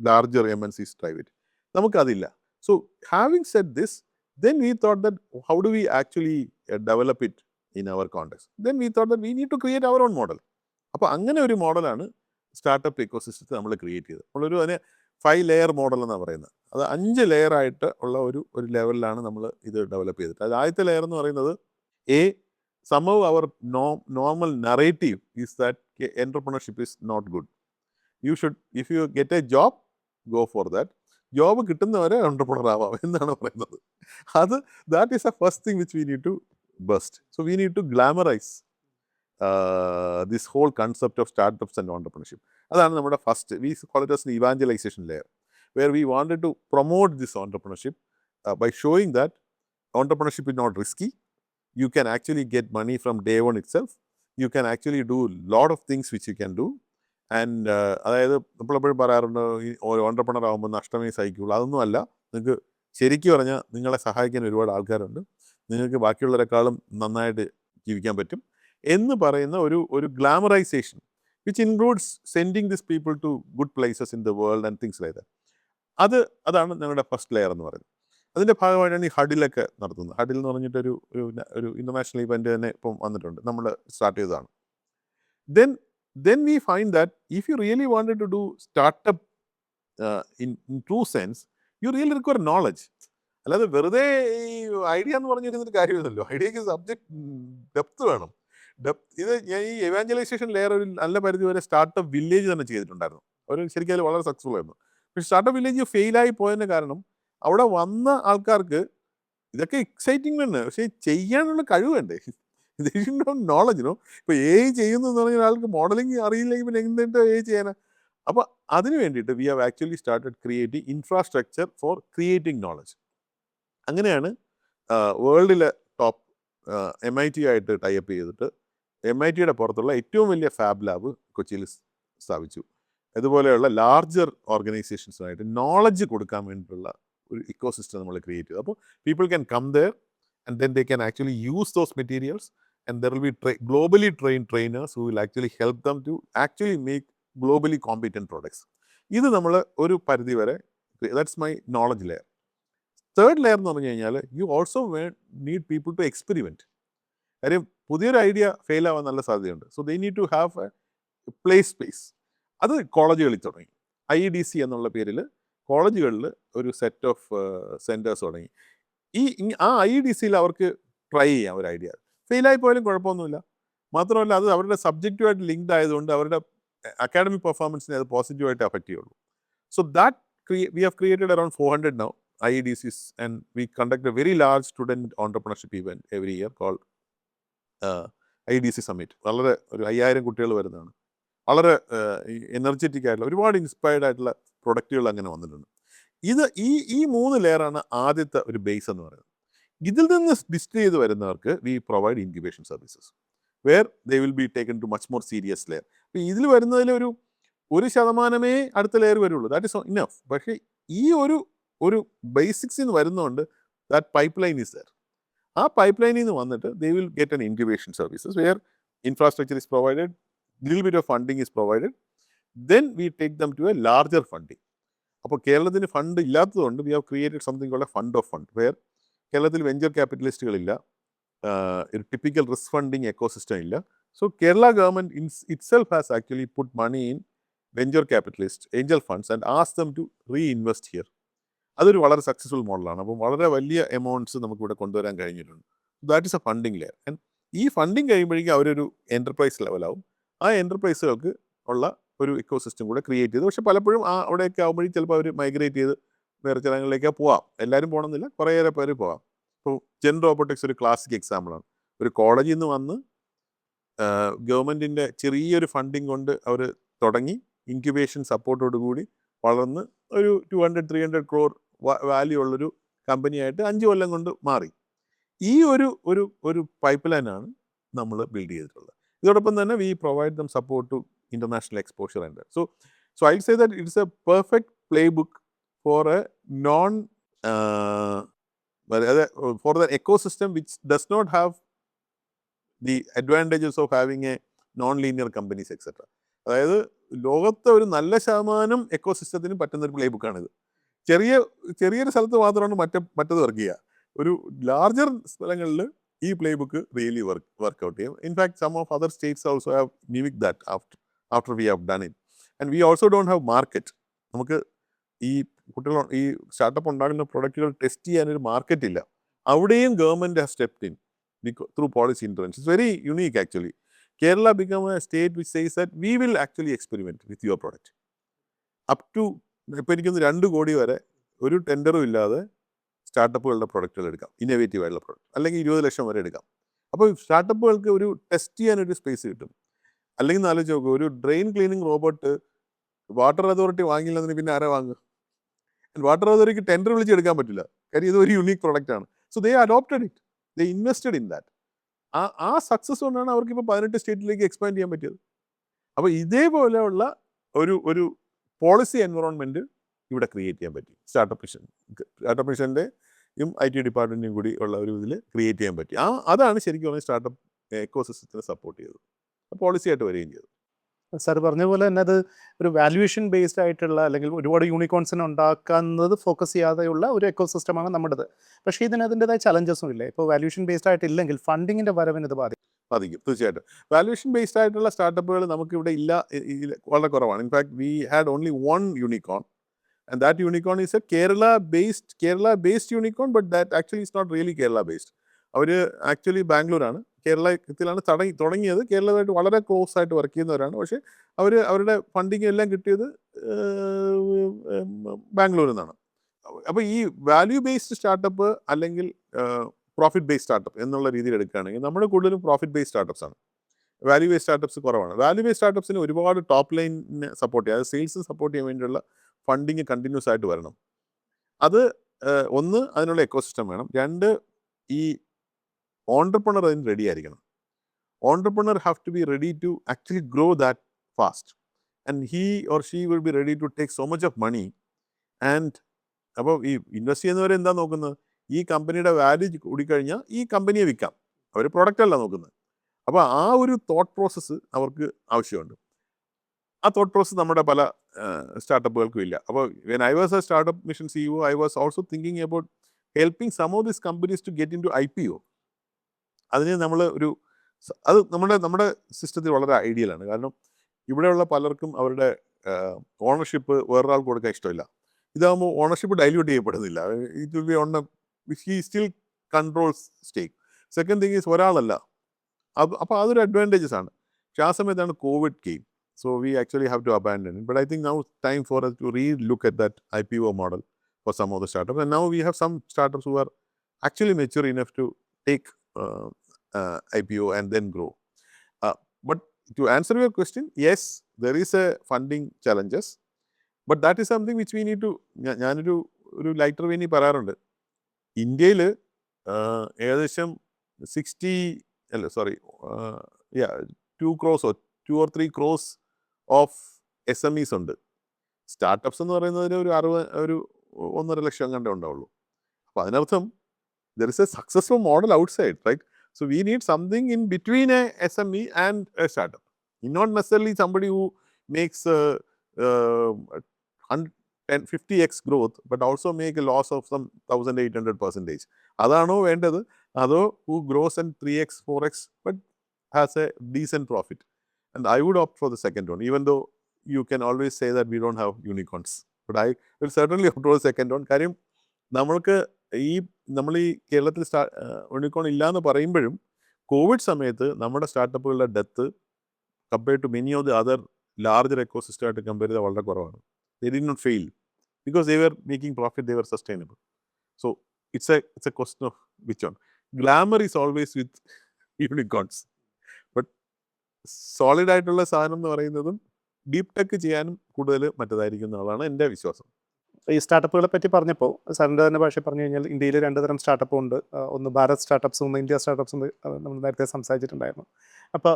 larger MNCs drive it. നമുക്കതില്ല. So having said this, then we thought that how do we actually develop it in our context? Then we thought that we need to create our own model. അപ്പോൾ അങ്ങനെ ഒരു മോഡലാണ് startup ഇക്കോസിസ്റ്റത്തെ നമ്മൾ create ചെയ്തത്. നമ്മളൊരു അതിനെ 5 layer model എന്നാണ് പറയുന്നത്. അത് 5 ലെയറായിട്ട് ഉള്ള ഒരു ലെവലിലാണ് നമ്മൾ ഇത് ഡെവലപ്പ് ചെയ്തിട്ട്. അത് ആദ്യത്തെ ലെയർ എന്ന് പറയുന്നത് somehow our normal narrative is that entrepreneurship is not good. You should, if you get a job, go for that. Job കിട്ടുന്നവരെ entrepreneur ആവാം എന്നാണ് പറയുന്നത്. that is the first thing which we need to bust. So we need to glamorize this whole concept of startups and entrepreneurship. അതാണ് നമ്മുടെ first. We call it as an evangelization layer, where we wanted to promote this entrepreneurship by showing that entrepreneurship is not risky. You can actually get money from day one itself. You can actually do a lot of things which you can do. And അതായത് നമ്മളെപ്പോഴും പറയാറുണ്ട് ഈ entrepreneur ആകുമ്പോൾ നഷ്ടമേ സഹിക്കുള്ളൂ. അതൊന്നും അല്ല. നിങ്ങൾക്ക് ശരിക്കും പറഞ്ഞാൽ നിങ്ങളെ സഹായിക്കാൻ ഒരുപാട് ആൾക്കാരുണ്ട്. നിങ്ങൾക്ക് ബാക്കിയുള്ളവരെക്കാളും നന്നായിട്ട് ജീവിക്കാൻ പറ്റും എന്ന് പറയുന്ന ഒരു glamorisation which includes sending this people to good places in the world and things like that. അതാണ് ഞങ്ങളുടെ ഫസ്റ്റ് ലെയർ എന്ന് പറയുന്നത്. അതിൻ്റെ ഭാഗമായിട്ടാണ് ഈ ഹഡിലൊക്കെ നടത്തുന്നത്. ഹഡിൽ എന്ന് പറഞ്ഞിട്ട് ഒരു ഇൻ്റർനാഷണൽ ഇവൻ്റ് തന്നെ ഇപ്പം വന്നിട്ടുണ്ട്. നമ്മൾ സ്റ്റാർട്ട് ചെയ്തതാണ്. Then we find that if you really wanted to do startup in true sense, you really require knowledge. അല്ലാതെ വെറുതെ ഈ ഐഡിയ എന്ന് പറഞ്ഞിരുന്നൊരു കാര്യമില്ലല്ലോ. ഐഡിയക്ക് സബ്ജക്ട് ഡെപ്ത് വേണം. ഇത് ഞാൻ ഈ എവാഞ്ചലൈസേഷൻ ലെയർ ഒരു നല്ല പരിധി വരെ സ്റ്റാർട്ടപ്പ് വില്ലേജ് തന്നെ ചെയ്തിട്ടുണ്ടായിരുന്നു. അവർ ശരിക്കും അതിൽ വളരെ സക്സസ്ഫുൾ ആയിരുന്നു. പക്ഷേ സ്റ്റാർട്ടപ്പ് വില്ലേജ് ഫെയിലായി പോയതിൻ്റെ കാരണം അവിടെ വന്ന ആൾക്കാർക്ക് ഇതൊക്കെ എക്സൈറ്റിംഗ് തന്നെ, പക്ഷേ ചെയ്യാനുള്ള കഴിവ് വേണ്ടേ? നോളജിനോ ഇപ്പോൾ ചെയ്യുന്നു എന്ന് പറഞ്ഞ ഒരാൾക്ക് മോഡലിംഗ് അറിയില്ലെങ്കിൽ പിന്നെ എന്തിട്ട് ചെയ്യാനാ? അപ്പോൾ അതിന് വേണ്ടിയിട്ട് V have actually started creating infrastructure four creating knowledge. അങ്ങനെയാണ് വേൾഡിലെ ടോപ്പ് MIT ആയിട്ട് ടൈപ്പ് ചെയ്തിട്ട് MITയുടെ പുറത്തുള്ള ഏറ്റവും വലിയ ഫാബ് ലാബ് കൊച്ചിയിൽ സ്ഥാപിച്ചു. ഇതുപോലെയുള്ള ലാർജർ ഓർഗനൈസേഷൻസുമായിട്ട് നോളജ് കൊടുക്കാൻ വേണ്ടിയിട്ടുള്ള ഒരു ഇക്കോസിസ്റ്റം നമ്മൾ ക്രിയേറ്റ് ചെയ്തു. അപ്പോൾ people can come there and then they can actually use those materials and there will be globally trained trainers who will actually help them to actually make globally competent products. ഇത് നമ്മൾ ഒരു പരിധി വരെ, that's my knowledge layer. Third layer എന്ന് പറഞ്ഞു കഴിഞ്ഞാൽ you also need people to experiment. കാര്യം പുതിയൊരു ഐഡിയ ഫെയിൽ ആവാൻ നല്ല സാധ്യതയുണ്ട്. So they need to have a play space. അത് കോളേജുകളിൽ തുടങ്ങി. IEDC എന്നുള്ള പേരിൽ കോളേജുകളിൽ ഒരു സെറ്റ് ഓഫ് സെൻറ്റേഴ്സ് തുടങ്ങി. ആ IEDCയിൽ അവർക്ക് ട്രൈ ചെയ്യാം ഒരു ഐഡിയ. ഫെയിലായി പോയാലും കുഴപ്പമൊന്നുമില്ല. മാത്രമല്ല അത് അവരുടെ സബ്ജക്റ്റുമായിട്ട് ലിങ്ക്ഡ് ആയതുകൊണ്ട് അവരുടെ അക്കാഡമിക് പെർഫോമൻസിനെ അത് പോസിറ്റീവായിട്ട് അഫക്റ്റ് ചെയ്യുള്ളൂ. So that we have created around 400 now IEDCs and we conduct a very large student entrepreneurship event every year called IEDC Summit. വളരെ ഒരു 5000 കുട്ടികൾ വരുന്നതാണ്. വളരെ എനർജറ്റിക് ആയിട്ടുള്ള ഒരുപാട് ഇൻസ്പയർഡ് ആയിട്ടുള്ള പ്രൊഡക്റ്റുകൾ അങ്ങനെ വന്നിട്ടുണ്ട്. ഈ 3 ലെയറാണ് ആദ്യത്തെ ഒരു ബേസ് എന്ന് പറയുന്നത്. ഇതിൽ നിന്ന് ഡിസ്റ്റിൽ ചെയ്ത് വരുന്നവർക്ക് we provide incubation services where they will be taken to much more serious layer. അപ്പോൾ ഇതിൽ വരുന്നതിൽ 1% അടുത്ത ലെയർ വരുള്ളൂ. That is enough. പക്ഷേ ഈ ഒരു ബേസിക്സിൽ നിന്ന് വരുന്നതുകൊണ്ട് that pipeline is there. ആ പൈപ്പ് ലൈനിൽ നിന്ന് വന്നിട്ട് they will get an incubation services where infrastructure is provided, little bit of funding is provided, then we take them to a larger funding. അപ്പോൾ കേരളത്തിന് ഫണ്ട് ഇല്ലാത്തതുകൊണ്ട് we have created something called a fund of fund where കേരളത്തിൽ venture ക്യാപിറ്റലിസ്റ്റുകളില്ല, ഒരു typical risk funding ecosystem ഇല്ല. So Kerala government itself has actually put money in venture capitalist angel funds and ask them to reinvest here. അതൊരു വളരെ successful മോഡലാണ്. അപ്പം വളരെ വലിയ എമൗണ്ട്സ് നമുക്കിവിടെ കൊണ്ടുവരാൻ കഴിഞ്ഞിട്ടുണ്ട്. That is A funding layer. And ഈ ഫണ്ടിങ് കഴിയുമ്പോഴേക്കും അവരൊരു എൻ്റർപ്രൈസ് ലെവലാവും. ആ എൻ്റർപ്രൈസുകൾക്ക് ഉള്ള ഒരു ഇക്കോസിസ്റ്റം കൂടെ ക്രിയേറ്റ് ചെയ്തു. പക്ഷേ പലപ്പോഴും അവിടെയൊക്കെ ആകുമ്പോഴേക്കും ചിലപ്പോൾ അവർ മൈഗ്രേറ്റ് ചെയ്ത് വേറെ സ്ഥലങ്ങളിലേക്ക് പോവാം. എല്ലാവരും പോകണമെന്നില്ല, കുറേയേറെ പേര് പോവാം. ഇപ്പോൾ ജെൻ റോബോട്ടിക്സ് ഒരു ക്ലാസിക് എക്സാമ്പിളാണ്. ഒരു കോളേജിൽ നിന്ന് വന്ന് ഗവൺമെൻറ്റിൻ്റെ ചെറിയൊരു ഫണ്ടിങ് കൊണ്ട് അവർ തുടങ്ങി ഇൻക്യുബേഷൻ സപ്പോർട്ടോടുകൂടി വളർന്ന് ഒരു 200-300 crore വാല്യൂ ഉള്ളൊരു കമ്പനിയായിട്ട് 5 കൊല്ലം കൊണ്ട് മാറി. ഈ ഒരു പൈപ്പ് ലൈനാണ് നമ്മൾ ബിൽഡ് ചെയ്തിട്ടുള്ളത്. ഇതോടൊപ്പം തന്നെ we provide them support to international exposure and so I say that it's a perfect playbook for a for the ecosystem which does not have the advantages of having a non-linear companies etc. അതായത് ലോകത്തെ ഒരു നല്ല ശതമാനം എക്കോസിസ്റ്റത്തിന് പറ്റുന്ന ഒരു play ബുക്കാണിത്. ചെറിയൊരു സ്ഥലത്ത് മാത്രമാണ് മറ്റത് വർക്ക് ചെയ്യുക. ഒരു ലാർജർ സ്ഥലങ്ങളിൽ ഈ പ്ലേ ബുക്ക് റിയലി വർക്ക്ഔട്ട് ചെയ്യും. In fact some of other states also have mimic that after we have done it. And we also don't have market. നമുക്ക് ഈ ഈ സ്റ്റാർട്ടപ്പ് ഉണ്ടാകുന്ന പ്രൊഡക്റ്റുകൾ ടെസ്റ്റ് ചെയ്യാനൊരു മാർക്കറ്റ് ഇല്ല. അവിടെയും government has stepped in through policy intervention. It's very unique actually. Kerala become a state which says that we will actually experiment with your product. Up to ഇപ്പോൾ എനിക്കൊന്ന് 2 കോടി വരെ ഒരു ടെൻഡറും ഇല്ലാതെ സ്റ്റാർട്ടപ്പുകളുടെ പ്രൊഡക്റ്റുകൾ എടുക്കാം, ഇന്നോവേറ്റീവ് ആയിട്ടുള്ള പ്രൊഡക്റ്റ്, അല്ലെങ്കിൽ 20 ലക്ഷം വരെ എടുക്കാം. അപ്പോൾ സ്റ്റാർട്ടപ്പുകൾക്ക് ഒരു ടെസ്റ്റ് ചെയ്യാനൊരു സ്പേസ് കിട്ടും. അല്ലെങ്കിൽ ആലോചിച്ച് നോക്കുക, ഒരു drain cleaning robot water authority വാങ്ങിയില്ലെന്ന് പിന്നെ ആരാ വാങ്ങുക? വാട്ടർ അതോറിറ്റിക്ക് ടെൻഡർ വിളിച്ചെടുക്കാൻ പറ്റില്ല, കാര്യം ഇത് ഒരു യുണീക്ക് പ്രൊഡക്റ്റ് ആണ്. So they adopted it, they invested in that. ആ സക്സസ് കൊണ്ടാണ് അവർക്ക് ഇപ്പോൾ 18 സ്റ്റേറ്റിലേക്ക് എക്സ്പാൻഡ് ചെയ്യാൻ പറ്റിയത്. അപ്പോൾ ഇതേപോലെയുള്ള ഒരു പോളിസി എൻവറോൺമെൻറ്റ് ഇവിടെ ക്രിയേറ്റ് ചെയ്യാൻ പറ്റി. സ്റ്റാർട്ടപ്പ് മിഷൻ്റെയും IT ഡിപ്പാർട്ട്മെൻറ്റിനും കൂടി ഉള്ള ഒരു ഇതിൽ ക്രിയേറ്റ് ചെയ്യാൻ പറ്റി. അതാണ് ശരിക്കും പറഞ്ഞാൽ സ്റ്റാർട്ടപ്പ് എക്കോസിസ്റ്റത്തിനെ സപ്പോർട്ട് ചെയ്തത്, പോളിസി ആയിട്ട് വരികയും ചെയ്തു. സാർ പറഞ്ഞ പോലെ തന്നെ അത് ഒരു വാല്യുവേഷൻ ബേസ്ഡ് ആയിട്ടുള്ള, അല്ലെങ്കിൽ ഒരുപാട് യൂണിക്കോൺസിനെ ഉണ്ടാക്കുന്നത് ഫോക്കസ് ചെയ്യാതെയുള്ള ഒരു എക്കോസിസ്റ്റമാണ് നമ്മുടേത്. പക്ഷേ ഇതിന് അതിൻ്റെതായ ചലഞ്ചസും ഇല്ലേ? ഇപ്പോൾ വാല്യുവേഷൻ ബേസ്ഡ് ആയിട്ടില്ലെങ്കിൽ ഫണ്ടിങ്ങിൻ്റെ വരവിന് ഇത് ബാധിക്കും. തീർച്ചയായിട്ടും വാല്യുവേഷൻ ബേസ്ഡ് ആയിട്ടുള്ള സ്റ്റാർട്ടപ്പുകൾ നമുക്കിവിടെ ഇല്ല, വളരെ കുറവാണ്. In fact we had only 1 unicorn, and that unicorn is a Kerala based unicorn, but that actually is not really Kerala based. അവർ ആക്ച്വലി ബാംഗ്ലൂരാണ്, കേരളത്തിലാണ് തുടങ്ങിയത്. കേരളമായിട്ട് വളരെ ക്ലോസ് ആയിട്ട് വർക്ക് ചെയ്യുന്നവരാണ്. പക്ഷേ അവരുടെ ഫണ്ടിങ് എല്ലാം കിട്ടിയത് ബാംഗ്ലൂരിൽ നിന്നാണ്. അപ്പോൾ ഈ വാല്യൂ ബേസ്ഡ് സ്റ്റാർട്ടപ്പ് അല്ലെങ്കിൽ പ്രോഫിറ്റ് ബേസ്ഡ് സ്റ്റാർട്ടപ്പ് എന്നുള്ള രീതിയിൽ എടുക്കുകയാണെങ്കിൽ നമ്മൾ കൂടുതലും പ്രോഫിറ്റ് ബേസ്ഡ് സ്റ്റാർട്ടപ്സ് ആണ്. വാല്യൂ ബേസ്ഡ് സ്റ്റാർട്ടപ്സ് കുറവാണ്. വാല്യൂ ബേസ്ഡ് സ്റ്റാർട്ടപ്സിന് ഒരുപാട് ടോപ്പ് ലൈനിനെ സപ്പോർട്ട് ചെയ്യുക, അതായത് സെയിൽസ് സപ്പോർട്ട് ചെയ്യാൻ വേണ്ടിയുള്ള ഫണ്ടിങ് കണ്ടിന്യൂസ് ആയിട്ട് വരണം. അത് ഒന്ന്, അതിനുള്ള എക്കോസിസ്റ്റം വേണം. 2, ഈ ഓൺടർപ്രണർ അതിന് റെഡി ആയിരിക്കണം. Entrepreneur have to be ready to actually grow that fast, and he or she will be ready to take so much of money. And അപ്പോൾ ഈ ഇൻവെസ്റ്റ് ചെയ്യുന്നവരെ എന്താ നോക്കുന്നത്? ഈ കമ്പനിയുടെ വാല്യൂ കൂടിക്കഴിഞ്ഞാൽ ഈ കമ്പനിയെ വിൽക്കാം, അവർ പ്രൊഡക്റ്റ് അല്ല നോക്കുന്നത്. അപ്പോൾ ആ ഒരു തോട്ട് പ്രോസസ്സ് അവർക്ക് ആവശ്യമുണ്ട്. ആ തോട്ട് പ്രോസസ്സ് നമ്മുടെ പല സ്റ്റാർട്ടപ്പുകൾക്കും ഇല്ല. അപ്പോൾ when I was a startup mission CEO, I was also thinking about helping some of these companies to get in to IPO. അതിന് നമ്മൾ അത് നമ്മുടെ സിസ്റ്റത്തിൽ വളരെ ഐഡിയലാണ്. കാരണം ഇവിടെയുള്ള പലർക്കും അവരുടെ ഓണർഷിപ്പ് വേറൊരാൾക്ക് കൊടുക്കാൻ ഇഷ്ടമില്ല. ഇതാകുമ്പോൾ ഓണർഷിപ്പ് ഡൈല്യൂട്ട് ചെയ്യപ്പെടുന്നില്ല. It will be on he still controls stake. Second thing is ഒരാളല്ല, അപ്പോൾ അതൊരു അഡ്വാൻറ്റേജസ് ആണ്. പക്ഷേ ആ സമയത്താണ് Covid came. So we actually have to abandon it. But I think now it's time for us to re-look at that IPO model for some of the startups. And now we have some startups who are actually mature enough to take IPO and then grow. But to answer your question, yes, there is a funding challenges. But that is something which we need to, ഞാനൊരു lighter വേനി പറയാറുണ്ട്. ഇന്ത്യയിൽ ഏകദേശം 2 or 3 crores of SMEs ഉണ്ട്. Startups എന്ന് പറയുന്നതിന് ഒരു 1.5 ലക്ഷം കണ്ടേ ഉണ്ടാവുള്ളൂ. അപ്പോൾ അതിനർത്ഥം there is a successful model outside, right? So we need something in between a SME and a startup. Not necessarily somebody who makes 50x growth, but also make a loss of some 1800%. അതാണോ വേണ്ടത്? അതോ who grows and 3x, 4x, but has a decent profit? And I would opt for the second one, even though you can always say that we don't have unicorns. But I will certainly opt for the second one. കാര്യം നമ്മൾ ഈ കേരളത്തിൽ unicorn ഇല്ലയെന്ന് പറയുമ്പോഴും Covid സമയത്ത് നമ്മുടെ സ്റ്റാർട്ടപ്പുകളുടെ death compared to many of the other larger എക്കോസിസ്റ്റമായിട്ട് കമ്പയർ ചെയ്താൽ വളരെ കുറവാണ്. They did not fail because they were making profit, they were sustainable. So it's a question of which one. Glamour is always with unicorns. Solid ആയിട്ടുള്ള സാധനം എന്ന് പറയുന്നതും deep tech ചെയ്യാനും കൂടുതൽ മറ്റേതായിരിക്കും എന്നുള്ളതാണ് എൻ്റെ വിശ്വാസം. ഈ സ്റ്റാർട്ടപ്പുകളെ പറ്റി പറഞ്ഞപ്പോൾ സാറിൻ്റെ തന്നെ ഭാഷയിൽ പറഞ്ഞു കഴിഞ്ഞാൽ ഇന്ത്യയിൽ 2 തരം സ്റ്റാർട്ടപ്പ് ഉണ്ട്. ഒന്ന് ഭാരത് സ്റ്റാർട്ടപ്സ്, ഒന്ന് ഇന്ത്യ സ്റ്റാർട്ടപ്സ് എന്ന് നമ്മൾ നേരത്തെ സംസാരിച്ചിട്ടുണ്ടായിരുന്നു. അപ്പോൾ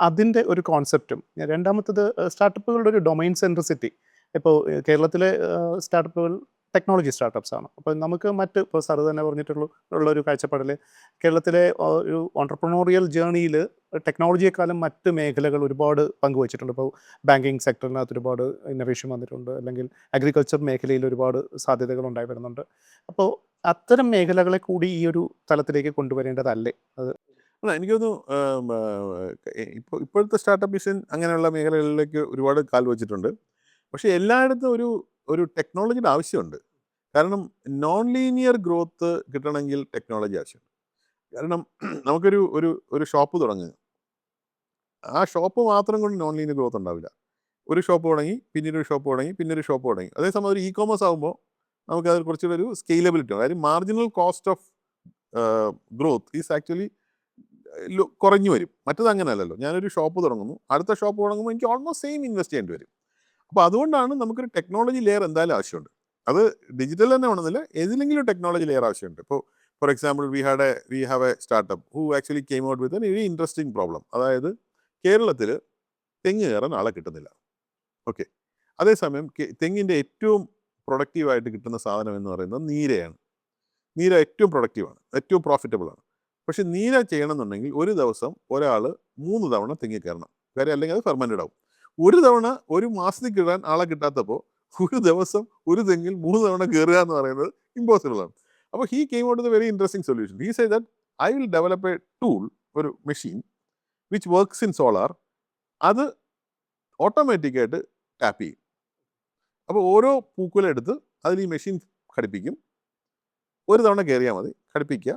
അതിൻ്റെ ഒരു കോൺസെപ്റ്റും, രണ്ടാമത്തത് സ്റ്റാർട്ടപ്പുകളുടെ ഒരു ഡൊമൈൻ സെൻട്രിസിറ്റി. ഇപ്പോൾ കേരളത്തിലെ സ്റ്റാർട്ടപ്പുകൾ ടെക്നോളജി സ്റ്റാർട്ടപ്സ് ആണ്. അപ്പോൾ നമുക്ക് ഇപ്പോൾ സാർ തന്നെ ഉള്ളൊരു കാഴ്ചപ്പാടിൽ കേരളത്തിലെ ഒരു ഓൺടർപ്രണോറിയൽ ജേർണിയിൽ ടെക്നോളജിയെക്കാളും മറ്റ് മേഖലകൾ ഒരുപാട് പങ്കുവച്ചിട്ടുണ്ട്. ഇപ്പോൾ ബാങ്കിങ് സെക്ടറിനകത്ത് ഒരുപാട് ഇന്നൊവേഷൻ വന്നിട്ടുണ്ട്, അല്ലെങ്കിൽ അഗ്രികൾച്ചർ മേഖലയിൽ ഒരുപാട് സാധ്യതകൾ ഉണ്ടായി വരുന്നുണ്ട്. അപ്പോൾ അത്തരം മേഖലകളെ കൂടി ഈ ഒരു തലത്തിലേക്ക് കൊണ്ടുവരേണ്ടതല്ലേ അത്? അല്ല, എനിക്ക് തോന്നുന്നു ഇപ്പോഴത്തെ സ്റ്റാർട്ടപ്പ് മിഷൻ അങ്ങനെയുള്ള മേഖലകളിലേക്ക് ഒരുപാട് കാൽ വെച്ചിട്ടുണ്ട്. പക്ഷേ എല്ലായിടത്തും ഒരു ടെക്നോളജിയുടെ ആവശ്യമുണ്ട്. കാരണം നോൺ ലീനിയർ ഗ്രോത്ത് കിട്ടണമെങ്കിൽ ടെക്നോളജി ആവശ്യമുണ്ട്. കാരണം നമുക്കൊരു ഒരു ഒരു ഷോപ്പ് തുടങ്ങുക, ആ ഷോപ്പ് മാത്രം കൊണ്ട് നോൺ ലീനിയർ ഗ്രോത്ത് ഉണ്ടാവില്ല. ഒരു ഷോപ്പ് തുടങ്ങി, പിന്നീട് ഒരു ഷോപ്പ് തുടങ്ങി, പിന്നെ ഒരു ഷോപ്പ് തുടങ്ങി. അതേസമയം ഒരു ഇ-കോമേഴ്സ് ആകുമ്പോൾ നമുക്കത് കുറച്ചുകൂടെ ഒരു സ്കെയിലബിലിറ്റി ഉണ്ട്. കാര്യം marginal cost of growth is actually കുറഞ്ഞു വരും. മറ്റത് അങ്ങനെയല്ലല്ലോ. ഞാനൊരു ഷോപ്പ് തുടങ്ങുന്നു, അടുത്ത ഷോപ്പ് തുടങ്ങുമ്പോൾ എനിക്ക് ഓൾമോസ്റ്റ് സെയിം ഇൻവെസ്റ്റ് ചെയ്യേണ്ടി വരും. അപ്പോൾ അതുകൊണ്ടാണ് നമുക്കൊരു ടെക്നോളജി ലെയർ എന്തായാലും ആവശ്യമുണ്ട്. അത് ഡിജിറ്റൽ തന്നെ വേണമെന്നില്ല, ഏതിലെങ്കിലും ടെക്നോളജി ലെയർ ആവശ്യമുണ്ട്. ഇപ്പോൾ for example V have A startup who actually came out with a very interesting problem. അതായത് കേരളത്തിൽ തെങ്ങ് കയറാൻ ആളെ കിട്ടുന്നില്ല. ഓക്കെ, അതേസമയം തെങ്ങിൻ്റെ ഏറ്റവും പ്രൊഡക്റ്റീവായിട്ട് കിട്ടുന്ന സാധനം എന്ന് പറയുന്നത് നീരയാണ്. നീര ഏറ്റവും പ്രൊഡക്റ്റീവാണ്, ഏറ്റവും പ്രോഫിറ്റബിൾ ആണ്. പക്ഷെ നീര ചെയ്യണമെന്നുണ്ടെങ്കിൽ ഒരു ദിവസം ഒരാൾ 3 തവണ തെങ്ങി കയറണം. കാര്യം അല്ലെങ്കിൽ അത് ഫെർമെൻറ്റഡ് ആവും. ഒരു തവണ ഒരു മാസത്തിൽ കിട്ടാൻ ആളെ കിട്ടാത്തപ്പോൾ ഒരു ദിവസം ഒരു തെങ്ങിൽ 3 തവണ കയറുക എന്ന് പറയുന്നത് ഇമ്പോസിബിൾ ആണ്. അപ്പോൾ he came out with a very interesting solution. He say that I will develop a tool, ഒരു machine which works in solar. അത് ഓട്ടോമാറ്റിക്കായിട്ട് ടാപ്പ് ചെയ്യും. അപ്പോൾ ഓരോ പൂക്കുലെടുത്ത് അതിൽ ഈ മെഷീൻ ഘടിപ്പിക്കും. ഒരു തവണ കയറിയാൽ മതി, ഘടിപ്പിക്കുക.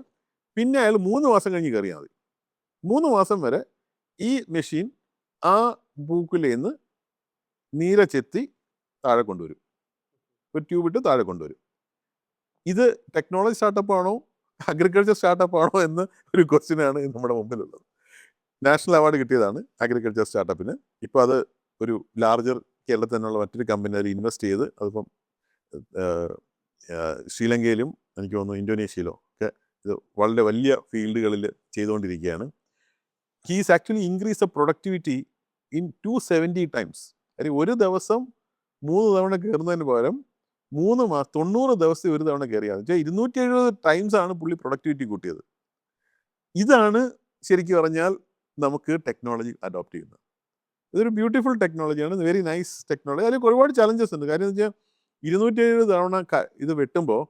പിന്നെ അയാൾ 3 മാസം കഴിഞ്ഞ് കയറിയാൽ മതി. 3 മാസം വരെ ഈ മെഷീൻ ആ പൂക്കുലയിൽ നിന്ന് നീര ചെത്തി താഴെ കൊണ്ടുവരും. ഒരു ട്യൂബ് ഇട്ട് താഴെ കൊണ്ടുവരും. ഇത് ടെക്നോളജി സ്റ്റാർട്ടപ്പ് ആണോ അഗ്രികൾച്ചർ സ്റ്റാർട്ടപ്പ് ആണോ എന്ന് ഒരു ക്വസ്റ്റ്യനാണ് നമ്മുടെ മുമ്പിലുള്ളത്. നാഷണൽ അവാർഡ് കിട്ടിയതാണ് അഗ്രികൾച്ചർ സ്റ്റാർട്ടപ്പിന്. ഇപ്പോൾ അത് ഒരു ലാർജർ കേരളത്തിൽ നിന്നുള്ള മറ്റൊരു കമ്പനി അതിൽ ഇൻവെസ്റ്റ് ചെയ്ത് അതിപ്പം ശ്രീലങ്കയിലും എനിക്ക് തോന്നുന്നു ഇന്തോനേഷ്യയിലോ ഒക്കെ ഇത് വളരെ വലിയ ഫീൽഡുകളിൽ ചെയ്തുകൊണ്ടിരിക്കുകയാണ്. He's actually increase the productivity in 270 times. കാര്യം ഒരു ദിവസം 3 തവണ കയറുന്നതിന് പകരം 90 ദിവസത്തെ ഒരു തവണ കയറിയാൽ 270 ടൈംസ് ആണ് പുള്ളി പ്രൊഡക്ടിവിറ്റി കൂട്ടിയത്. ഇതാണ് ശരിക്കും പറഞ്ഞാൽ നമുക്ക് ടെക്നോളജി അഡോപ്റ്റ് ചെയ്യുന്നത്. ഇതൊരു ബ്യൂട്ടിഫുൾ ടെക്നോളജിയാണ്, വെരി നൈസ് ടെക്നോളജി. അതിൽ ഒരുപാട് ചലഞ്ചസ് ഉണ്ട്. കാര്യം എന്ന് വെച്ചാൽ 270 തവണ ഇത് വെട്ടുമ്പോൾ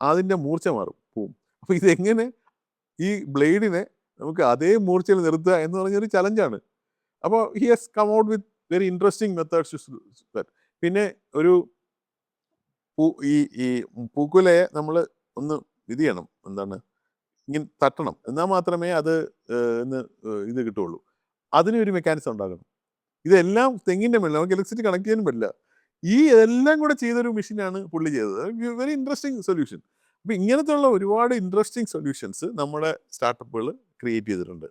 അതിൻ്റെ മൂർച്ച പോവും. അപ്പോൾ ഇതെങ്ങനെ ഈ ബ്ലേഡിനെ നമുക്ക് അതേ മൂർച്ചയിൽ നിർത്തുക എന്ന് പറഞ്ഞൊരു ചലഞ്ചാണ്. അപ്പോൾ he has come out with very interesting methods. പിന്നെ ഒരു ഈ പൂക്കുലയെ നമ്മൾ ഒന്ന് ഇത് ചെയ്യണം, എന്താണ്, ഇങ്ങനെ തട്ടണം, എന്നാൽ മാത്രമേ അത് ഇത് കിട്ടുള്ളൂ. അതിനൊരു മെക്കാനിസം ഉണ്ടാകണം. ഇതെല്ലാം തെങ്ങിൻ്റെ മേളിൽ, നമുക്ക് ഇലക്ട്രിസിറ്റി കണക്ട് ചെയ്യാനും പറ്റില്ല. എല്ലാം കൂടെ ചെയ്തൊരു മെഷീനാണ് പുള്ളി ചെയ്തത്. Very interesting solution. അപ്പോൾ ഇങ്ങനത്തെയുള്ള ഒരുപാട് ഇൻട്രസ്റ്റിംഗ് സൊല്യൂഷൻസ് നമ്മുടെ സ്റ്റാർട്ടപ്പുകൾ ക്രിയേറ്റ് ചെയ്തിട്ടുണ്ട്.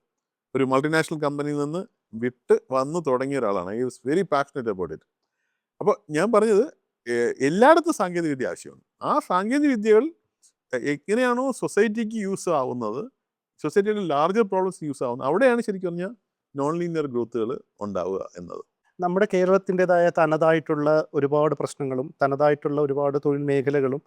ഒരു മൾട്ടിനാഷണൽ കമ്പനിയിൽ നിന്ന് വിട്ട് വന്ന് തുടങ്ങിയ ഒരാളാണ്. I was very passionate about it. അപ്പോൾ ഞാൻ പറഞ്ഞത് എല്ലായിടത്തും സാങ്കേതികവിദ്യ ആവശ്യമാണ്. ആ സാങ്കേതികവിദ്യകൾ എങ്ങനെയാണോ സൊസൈറ്റിക്ക് യൂസ് ആവുന്നത്, സൊസൈറ്റിയുടെ ലാർജർ പ്രോബ്ലംസ് യൂസ് ആവുന്നത്, അവിടെയാണ് ശരിക്കും പറഞ്ഞാൽ നോൺ ലീനിയർ ഗ്രോത്തുകൾ ഉണ്ടാവുക എന്നത്. നമ്മുടെ കേരളത്തിൻ്റെതായ തനതായിട്ടുള്ള ഒരുപാട് പ്രശ്നങ്ങളും തനതായിട്ടുള്ള ഒരുപാട് തൊഴിൽ മേഖലകളും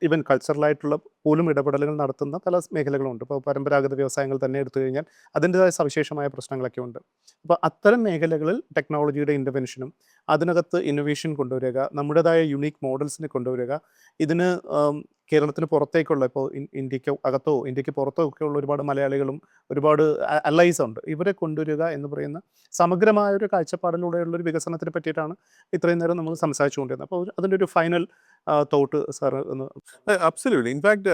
ഈവൻ കൾച്ചറലായിട്ടുള്ള പോലും ഇടപെടലുകൾ നടത്തുന്ന പല മേഖലകളുണ്ട്. ഇപ്പോൾ പരമ്പരാഗത വ്യവസായങ്ങൾ തന്നെ എടുത്തു കഴിഞ്ഞാൽ അതിൻ്റെതായ സവിശേഷമായ പ്രശ്നങ്ങളൊക്കെ ഉണ്ട്. അപ്പോൾ അത്തരം മേഖലകളിൽ ടെക്നോളജിയുടെ ഇൻ്റർവെൻഷനും അതിനകത്ത് ഇന്നൊവേഷൻ കൊണ്ടുവരിക, നമ്മുടേതായ യുണീക്ക് മോഡൽസിനെ കൊണ്ടുവരിക, ഇതിന് കേരളത്തിന് പുറത്തേക്കുള്ള, ഇപ്പോൾ ഇന്ത്യക്ക് അകത്തോ ഇന്ത്യക്ക് പുറത്തോ ഒക്കെ ഉള്ള ഒരുപാട് മലയാളികളും ഒരുപാട് അലൈസ് ഉണ്ട്. ഇവരെ കൊണ്ടുവരിക എന്ന് പറയുന്ന സമഗ്രമായ ഒരു കാഴ്ചപ്പാടിലൂടെയുള്ളൊരു വികസനത്തിനെ പറ്റിയിട്ടാണ് ഇത്രയും നേരം നമ്മൾ സംസാരിച്ചുകൊണ്ടിരുന്നത്. അപ്പോൾ അതിൻ്റെ ഒരു ഫൈനൽ തോട്ട് സാർ ഒന്ന്. Absolutely. In fact,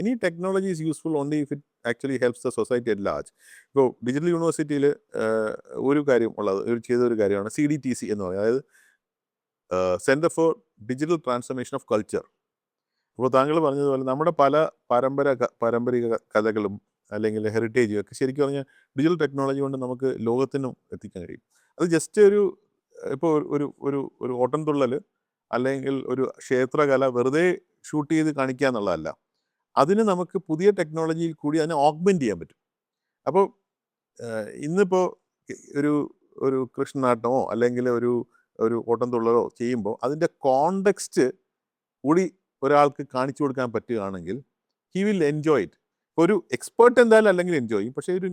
any technology is useful only if it actually helps the society at large. ഇപ്പോൾ ഡിജിറ്റൽ യൂണിവേഴ്സിറ്റിയിൽ ഒരു കാര്യം ഉള്ളത്, ചെയ്തൊരു കാര്യമാണ് CDTC എന്ന് പറയുന്നത്. അതായത് centre for digital transformation of culture. അപ്പോൾ താങ്കൾ പറഞ്ഞതുപോലെ നമ്മുടെ പല പാരമ്പരിക കഥകളും അല്ലെങ്കിൽ ഹെറിറ്റേജും ഒക്കെ ശരിക്കും പറഞ്ഞാൽ ഡിജിറ്റൽ ടെക്നോളജി കൊണ്ട് നമുക്ക് ലോകത്തിനും എത്തിക്കാൻ കഴിയും. അത് ജസ്റ്റ് ഇപ്പോൾ ഒരു ഓട്ടംതുള്ളൽ അല്ലെങ്കിൽ ഒരു ക്ഷേത്രകല വെറുതെ ഷൂട്ട് ചെയ്ത് കാണിക്കുക എന്നുള്ളതല്ല. അതിന് നമുക്ക് പുതിയ ടെക്നോളജിയിൽ കൂടി അതിനെ ഓഗ്മെൻറ്റ് ചെയ്യാൻ പറ്റും. അപ്പോൾ ഇന്നിപ്പോൾ ഒരു കൃഷ്ണനാട്ടമോ അല്ലെങ്കിൽ ഒരു ഓട്ടംതുള്ളലോ ചെയ്യുമ്പോൾ അതിൻ്റെ കോണ്ടെക്സ്റ്റ് കൂടി ഒരാൾക്ക് കാണിച്ചു കൊടുക്കാൻ പറ്റുകയാണെങ്കിൽ ഹി വിൽ എൻജോയ് ഇറ്റ്. ഇപ്പോൾ ഒരു എക്സ്പേർട്ട് എന്തായാലും അല്ലെങ്കിൽ എൻജോയ് ചെയ്യും, പക്ഷേ ഒരു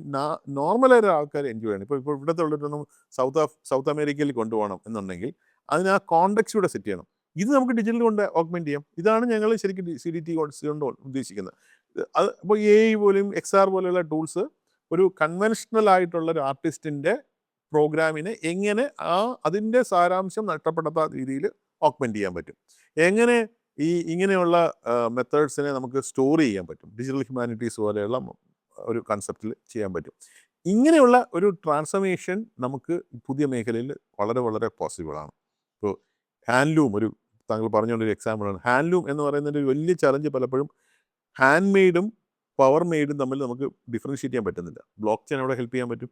നോർമലായ ആൾക്കാർ എൻജോയ് ചെയ്യണം. ഇപ്പോൾ ഇവിടുത്തെ ഉള്ളൊരു സൗത്ത് അമേരിക്കയിൽ കൊണ്ടുപോകണം എന്നുണ്ടെങ്കിൽ അതിന് ആ കോണ്ടെക്സ്റ്റ് കൂടെ സെറ്റ് ചെയ്യണം. ഇത് നമുക്ക് ഡിജിറ്റൽ കൊണ്ട് ഓഗ്മെന്റ് ചെയ്യാം. ഇതാണ് ഞങ്ങൾ ശരിക്കും CDT കൊണ്ട് ഉദ്ദേശിക്കുന്നത്. അത് ഇപ്പോൾ AI പോലും XR പോലെയുള്ള ടൂൾസ് ഒരു കൺവെൻഷണൽ ആയിട്ടുള്ള ഒരു ആർട്ടിസ്റ്റിൻ്റെ പ്രോഗ്രാമിനെ എങ്ങനെ അതിൻ്റെ സാരാംശം നഷ്ടപ്പെടാത്ത രീതിയിൽ ഓഗ്മെന്റ് ചെയ്യാൻ പറ്റും, എങ്ങനെ ഇങ്ങനെയുള്ള മെത്തേഡ്സിനെ നമുക്ക് സ്റ്റോർ ചെയ്യാൻ പറ്റും, ഡിജിറ്റൽ ഹ്യൂമാനിറ്റീസ് പോലെയുള്ള ഒരു കൺസെപ്റ്റിൽ ചെയ്യാൻ പറ്റും. ഇങ്ങനെയുള്ള ഒരു ട്രാൻസ്ഫർമേഷൻ നമുക്ക് പുതിയ മേഖലയിൽ വളരെ വളരെ പോസിബിളാണ്. ഇപ്പോൾ ഹാൻഡ്ലൂം താങ്കൾ പറഞ്ഞുകൊണ്ടൊരു എക്സാമ്പിളാണ്. ഹാൻഡ്ലൂം എന്ന് പറയുന്നതിൻ്റെ ഒരു വലിയ ചലഞ്ച് പലപ്പോഴും ഹാൻഡ് മെയ്ഡും പവർ മെയ്ഡും തമ്മിൽ നമുക്ക് ഡിഫറൻഷിയേറ്റ് ചെയ്യാൻ പറ്റുന്നില്ല. ബ്ലോക്ക് ചെയിൻ അവിടെ ഹെൽപ്പ് ചെയ്യാൻ പറ്റും.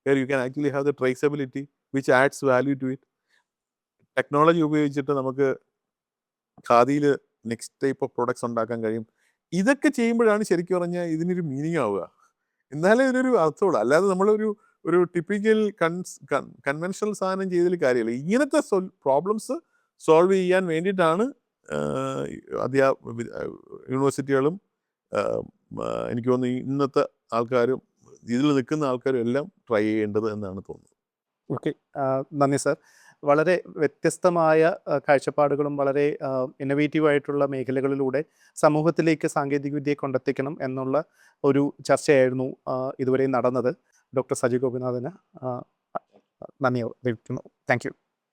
You can actually have the traceability which adds value to it. Technology ഉപയോഗിച്ചിട്ട് നമുക്ക് ഖാദിയിൽ നെക്സ്റ്റ് ടൈപ്പ് ഓഫ് പ്രൊഡക്ട്സ് ഉണ്ടാക്കാൻ കഴിയും. ഇതൊക്കെ ചെയ്യുമ്പോഴാണ് ശരിക്കും പറഞ്ഞാൽ ഇതിനൊരു മീനിങ് ആവുക, എന്നാലേ ഇതിനൊരു അർത്ഥമുള്ളൂ. അല്ലാതെ നമ്മളൊരു ടിപ്പിക്കൽ കൺവെൻഷണൽ സാധനം ചെയ്തതിൽ കാര്യമില്ല. ഇങ്ങനത്തെ പ്രോബ്ലംസ് സോൾവ് ചെയ്യാൻ വേണ്ടിയിട്ടാണ് യൂണിവേഴ്സിറ്റികളും എനിക്ക് തോന്നുന്നു ഇന്നത്തെ ആൾക്കാരും ഇതിൽ നിൽക്കുന്ന ആൾക്കാരും എല്ലാം ട്രൈ ചെയ്യേണ്ടത് എന്നാണ് തോന്നുന്നത്. ഓക്കെ, നന്ദി സർ. വളരെ വ്യത്യസ്തമായ കാഴ്ചപ്പാടുകളും വളരെ ഇന്നൊവേറ്റീവ് ആയിട്ടുള്ള മേഖലകളിലൂടെ സമൂഹത്തിലേക്ക് സാങ്കേതികവിദ്യയെ കൊണ്ടെത്തിക്കണം എന്നുള്ള ഒരു ചർച്ചയായിരുന്നു ഇതുവരെ നടന്നത്. ഡോക്ടർ സജി ഗോപിനാഥന് നന്ദി അറിയിക്കുന്നു. Thank you.